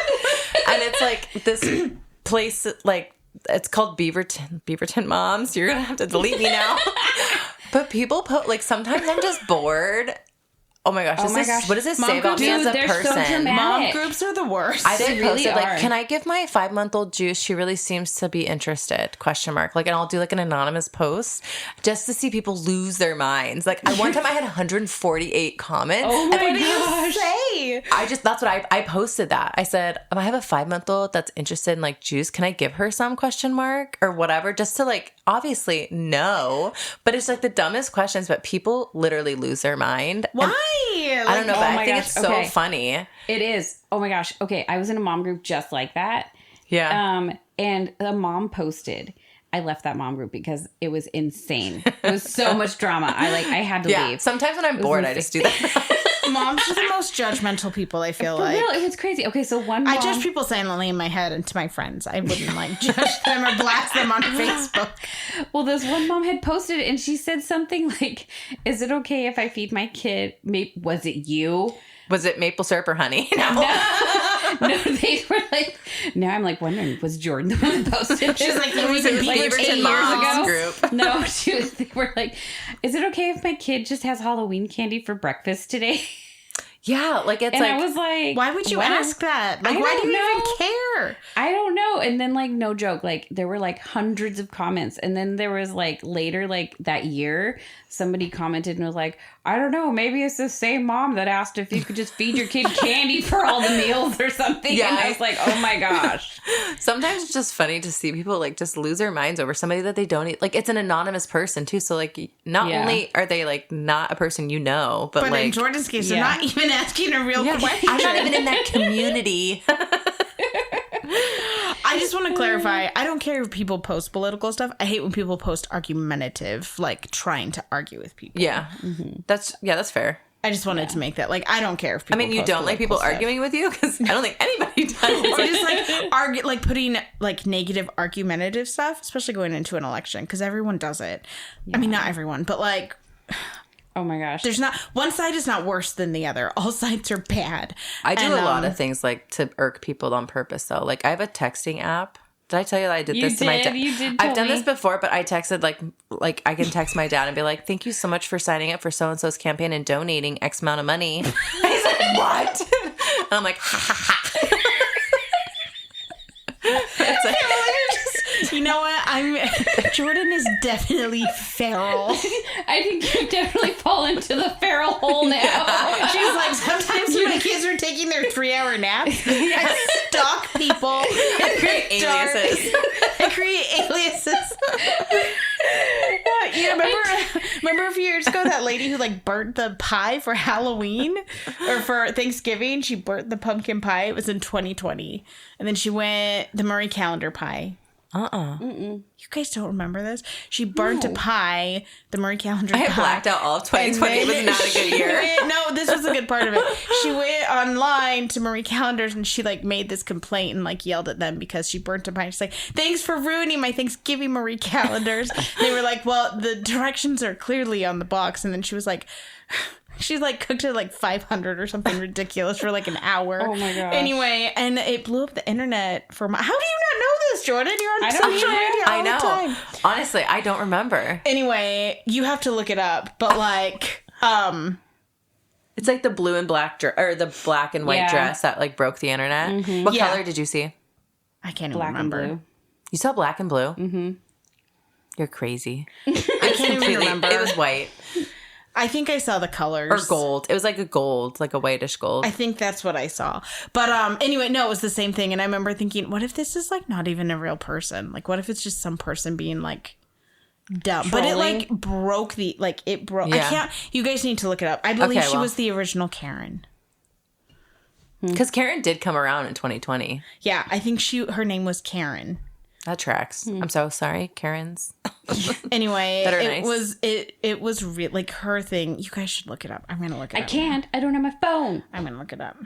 And it's like this place, like, it's called Beaverton Moms. You're going to have to delete me now. But people like, sometimes I'm just bored. Oh my gosh, what does this say about me as a Dude, they're so person? dramatic. Mom groups are the worst. I did really post it, are. like, can I give my 5-month-old juice? She really seems to be interested, ? Like, and I'll do like an anonymous post just to see people lose their minds. Like, one time I had 148 comments. Oh my And gosh. Say. that's what I posted that. I said, I have a 5-month-old that's interested in like juice. Can I give her some ? Or whatever, just to like, obviously no, but it's like the dumbest questions, but people literally lose their mind. Why? I don't know, but I think it's so funny. It is. Oh my gosh. Okay, I was in a mom group just like that. Yeah. And the mom posted. I left that mom group because it was insane. It was so much drama. I had to leave. Sometimes when I'm bored, I just do that. Moms are the most judgmental people, I feel For like. real, it was crazy. Okay, so one mom, I judge people silently in my head, and to my friends, I wouldn't like judge them or blast them on Facebook. Well, this one mom had posted it, and she said something like, "Is it okay if I feed my kid? Was it you?" Was it maple syrup or honey? No, they were like. Now I'm like wondering, was Jordan the one that posted this? She's like, it was it was like Beaverton 8 years Moms ago. group. No, they were like, "Is it okay if my kid just has Halloween candy for breakfast today?" Yeah, like it's And like I was like, Why would you what? ask that? Like, I why don't do you know. even care? I don't know. And then like, no joke, like there were like hundreds of comments. And then there was like later, like that year, somebody commented and was like, I don't know, maybe it's the same mom that asked if you could just feed your kid candy for all the meals or something. Yeah. And I was like, oh my gosh. sometimes it's just funny to see people like just lose their minds over somebody that they don't like. It's an anonymous person too, so like not only are they like not a person you know, but like in Jordan's case, they're Yeah. not even asking a real question. I'm not even in that community. I I just want to clarify. I don't care if people post political stuff. I hate when people post argumentative, like trying to argue with people. Yeah. That's fair. I just wanted to make that, like, I don't care if people you post don't like people stuff. arguing with you? Because I don't think anybody does. Or just, like, like, putting, like, negative argumentative stuff, especially going into an election, because everyone does it. Yeah. I mean, not everyone, but, like... Oh, my gosh. There's not... One side is not worse than the other. All sides are bad. I do a lot of things, like, to irk people on purpose, though. Like, I have a texting app. Did I tell you that I did this to my dad? You did. I've done this before, but I texted like I can text my dad and be like, "Thank you so much for signing up for so and so's campaign and donating X amount of money." And he's like, "What?" And I'm like, "Ha ha ha." It's like, you know what? Jordan is definitely feral. I think you definitely fall into the feral hole now. Yeah. She's like, sometimes when my kids are taking their 3-hour naps, I stalk people. I create aliases. I create aliases. You remember a few years ago that lady who like burnt the pie for Halloween or for Thanksgiving? She burnt the pumpkin pie. It was in 2020, and then she went the Marie Calendar pie. You guys don't remember this? She burnt a pie, the Marie Calendar pie. I blacked out all of 2020. It was not a good year. No, this was a good part of it. She went online to Marie Callender's and she like made this complaint and like yelled at them because she burnt a pie. She's like, "Thanks for ruining my Thanksgiving Marie Callender's." They were like, "Well, the directions are clearly on the box." And then she was like... She's like cooked it like 500 or something ridiculous for like an hour. Oh my gosh. Anyway, and it blew up the internet for how do you not know this, Jordan? You're on social media all the time. Honestly, I don't remember. Anyway, you have to look it up, but like, it's like the blue and black or the black and white dress that like broke the internet. Mm-hmm. What color did you see? I can't even Black remember. and blue. You saw black and blue? Mm-hmm. You're crazy. I can't even remember. It was white. I think I saw the colors. Or gold. It was like a gold, like a whitish gold. I think that's what I saw. But anyway, no, it was the same thing. And I remember thinking, what if this is like not even a real person? Like, what if it's just some person being like dumb? Trolling? But it like broke the, like it broke. I can't, you guys need to look it up. I believe she was the original Karen. Because Karen did come around in 2020. Yeah, I think her name was Karen. That tracks. I'm so sorry, Karens. Anyway, nice. it was like her thing. You guys should look it up. I'm gonna look it up. I can't. I don't have my phone. I'm gonna look it up.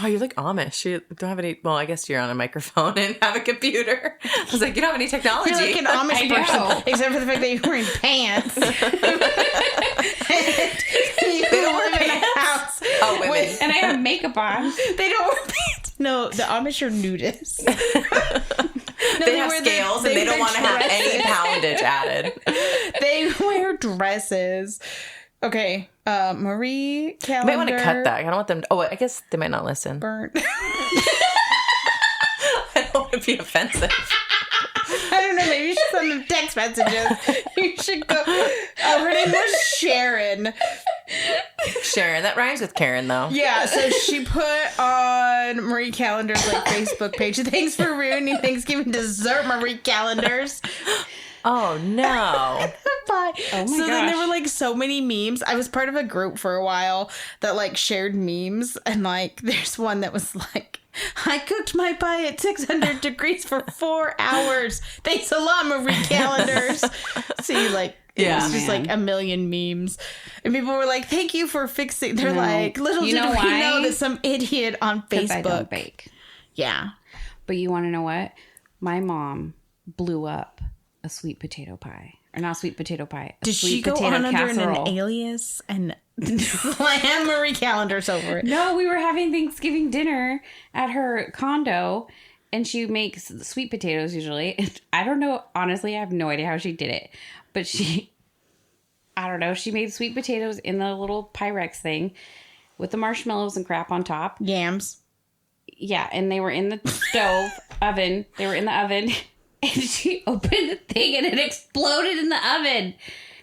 Oh, you're like Amish. You don't have any. Well, I guess you're on a microphone and have a computer. I was like, you don't have any technology. You're like an Amish person, except for the fact that you're wearing pants. You don't live in a house. Oh, women. And I have makeup on. They don't wear pants. No, the Amish are nudists. No, they have scales and they don't want to have any poundage added. They wear dresses. Okay, Marie Calendar. You might want to cut that. I don't want them. I guess they might not listen. Burnt. I don't want to be offensive. I don't know. Maybe you should send them text messages. You should go. Oh, her name was Sharon. Sharon. That rhymes with Karen, though. Yeah, so she put on Marie Callender's like Facebook page. Thanks for ruining Thanksgiving dessert, Marie Callender's. Oh no. Bye. Oh my so then there gosh. were like so many memes. I was part of a group for a while that like shared memes, and like there's one that was like, "I cooked my pie at 600 degrees for 4 hours. Thanks a lot, Marie Callender's." So you like, it was just like a million memes. And people were like, "Thank you for fixing." They're like, "Little did we know that some idiot on Facebook." I don't bake. Yeah. But you want to know what? My mom blew up a sweet potato pie. Or not sweet potato pie. Did she go on under an alias and slam Marie Callender's over it? No, we were having Thanksgiving dinner at her condo, and she makes sweet potatoes usually. I don't know. Honestly, I have no idea how she did it. But she made sweet potatoes in the little Pyrex thing with the marshmallows and crap on top. Yams. Yeah, and they were in the stove oven. They were in the oven. And she opened the thing and it exploded in the oven.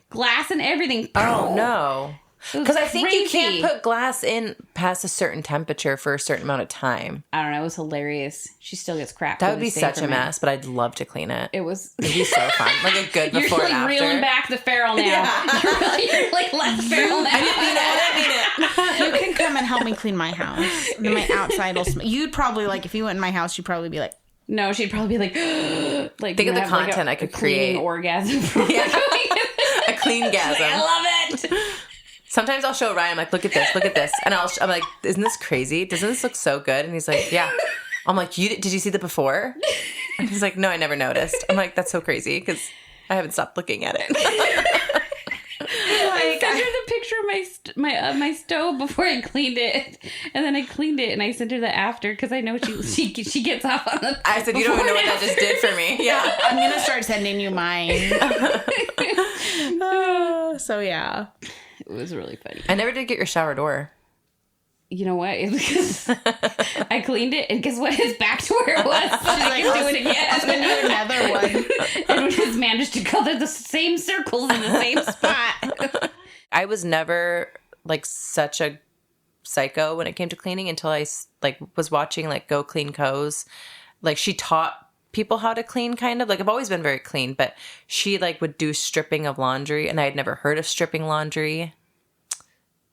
Glass and everything. Oh, no. Because I think you crazy. can't put glass in past a certain temperature for a certain amount of time. I don't know. It was hilarious. She still gets crap. That would be such a mess, but I'd love to clean it. It was. It'd be so fun. Like a good You're before like and after. reeling back the feral now. Yeah. You're like less feral now. You can come and help me clean my house. And then my outside will smell. You'd probably like, if you went in my house, you'd probably be like, No, she'd probably be like, like Think of the have, like, content I could create. Orgasm. Yeah. A clean gasm. I love it. Sometimes I'll show Ryan, I'm like, look at this. And I'm like, isn't this crazy? Doesn't this look so good? And he's like, yeah. I'm like, did you see the before? And he's like, no, I never noticed. I'm like, that's so crazy because I haven't stopped looking at it. I sent her the picture of my stove before I cleaned it, and then I cleaned it, and I sent her the after because I know she gets off on the. I said, you don't even know what that just did for me. Yeah, I'm gonna start sending you mine. So yeah, it was really funny. I never did get your shower door. You know what? It's because I cleaned it, and guess what? It's back to where it was. So I can do it again. I'm gonna do another one. And we just managed to color the same circles in the same spot. I was never like such a psycho when it came to cleaning until I like was watching like Go Clean Co's. Like she taught people how to clean, kind of. Like I've always been very clean, but she like would do stripping of laundry, and I had never heard of stripping laundry.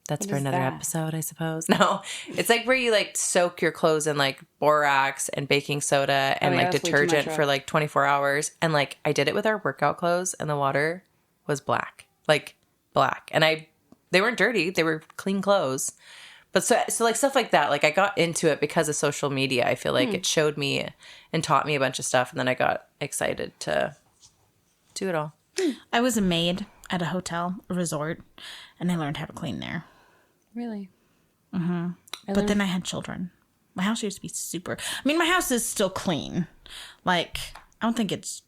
That's for another episode, I suppose. No, it's like where you like soak your clothes in like borax and baking soda and like detergent for like 24 hours. And like I did it with our workout clothes, and the water was black. And they weren't dirty. They were clean clothes. But so like stuff like that, like I got into it because of social media. I feel like it showed me and taught me a bunch of stuff. And then I got excited to do it all. I was a maid at a hotel, a resort, and I learned how to clean there. Really? Mm-hmm. But then I had children. My house used to be super... I mean, my house is still clean. Like, I don't think it's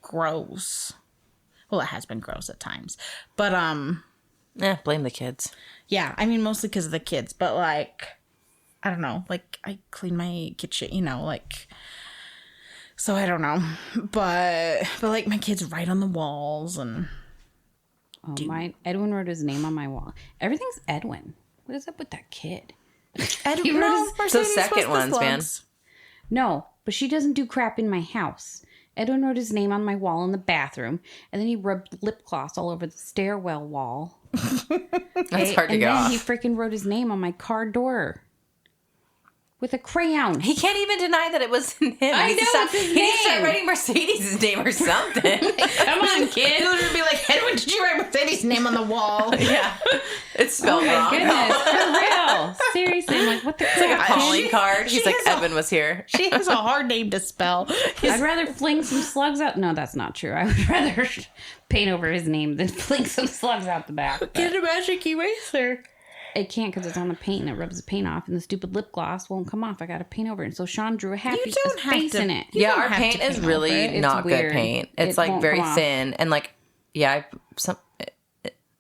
gross. Well, it has been gross at times. But, blame the kids. yeah, I mean, mostly because of the kids. But, like, I don't know. Like, I clean my kitchen, you know, like... So, I don't know. But like, my kids write on the walls and... Oh, Edwin wrote his name on my wall. Everything's Edwin. What is up with that kid? Edwin, those second ones, man. No, but she doesn't do crap in my house. Edwin wrote his name on my wall in the bathroom, and then he rubbed lip gloss all over the stairwell wall. That's hard to get off. And then he freaking wrote his name on my car door. With a crayon. He can't even deny that it wasn't him. I know, it's his He needs to start writing Mercedes' name or something. Come on, kid. He'll just be like, Edwin, did you write Mercedes' name on the wall? Yeah. It's spelled wrong. Goodness, for real. Seriously, I'm like, what the It's like a calling card. He's like, Edwin was here. She has a hard name to spell. I'd rather fling some slugs out. No, that's not true. I would rather paint over his name than fling some slugs out the back. Get a magic eraser. It can't because it's on the paint and it rubs the paint off, and the stupid lip gloss won't come off. I got to paint over it. And so Sean drew a happy face in it. Yeah, our paint is really not good paint. It's like very thin and like, yeah,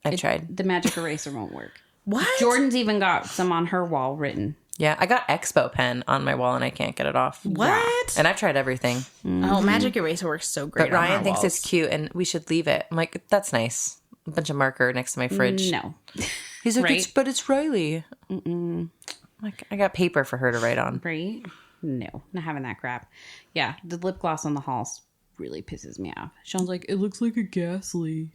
I tried. The magic eraser won't work. What? Jordan's even got some on her wall written. Yeah, I got Expo pen on my wall and I can't get it off. What? And I've tried everything. Mm-hmm. Oh, magic eraser works so great. But Ryan thinks it's cute and we should leave it. I'm like, that's nice. A bunch of marker next to my fridge. No. He's like, right? but it's Riley. Like, I got paper for her to write on. Right? No, not having that crap. Yeah, the lip gloss on the halls really pisses me off. Sean's like, it looks like a ghastly.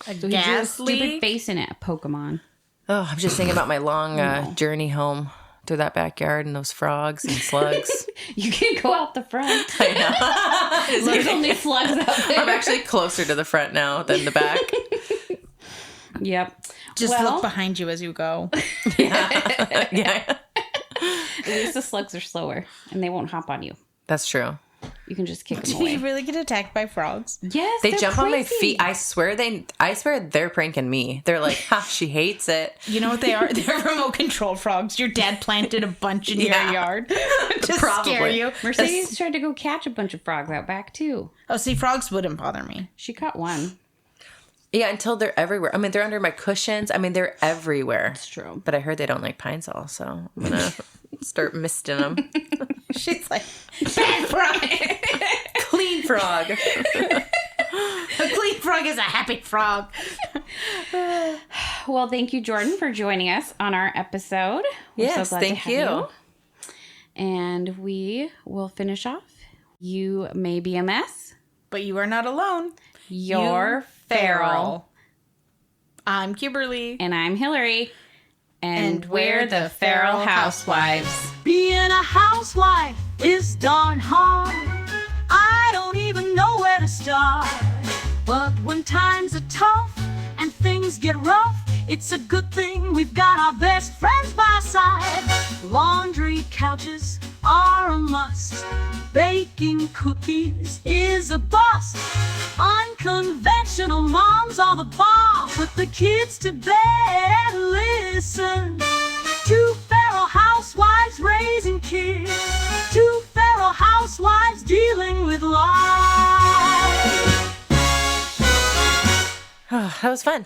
So he drew a stupid face in it, a Pokemon. Oh, I'm just thinking about my long journey home through that backyard and those frogs and slugs. You can go out the front. I know. There's only slugs out there. I'm actually closer to the front now than the back. Yep. Just look behind you as you go. Yeah. At least the slugs are slower and they won't hop on you. That's true. You can just kick them Do away. you really get attacked by frogs? Yes, They jump on my feet. I swear they're pranking me. They're like, ha, she hates it. You know what they are? They're remote control frogs. Your dad planted a bunch in your yard to scare you. Mercedes tried to go catch a bunch of frogs out back too. Oh, see, frogs wouldn't bother me. She caught one. Yeah, until they're everywhere. I mean, they're under my cushions. I mean, they're everywhere. It's true. But I heard they don't like Pine Sol, so I'm going to start misting them. She's like, bad frog. Clean frog. A clean frog is a happy frog. Well, thank you, Jordan, for joining us on our episode. We're so glad thank to have you. And we will finish off. You may be a mess, But you are not alone. You're feral. I'm Kimberly. And I'm Hillary. And we're the Feral Housewives. Being a housewife is darn hard. I don't even know where to start. But when times are tough and things get rough, it's a good thing we've got our best friends by our side. Laundry couches are a must. Baking cookies is a bust. Unconventional moms are the bomb. Put the kids to bed. Listen. 2 feral housewives raising kids. 2 feral housewives dealing with life. Oh, that was fun.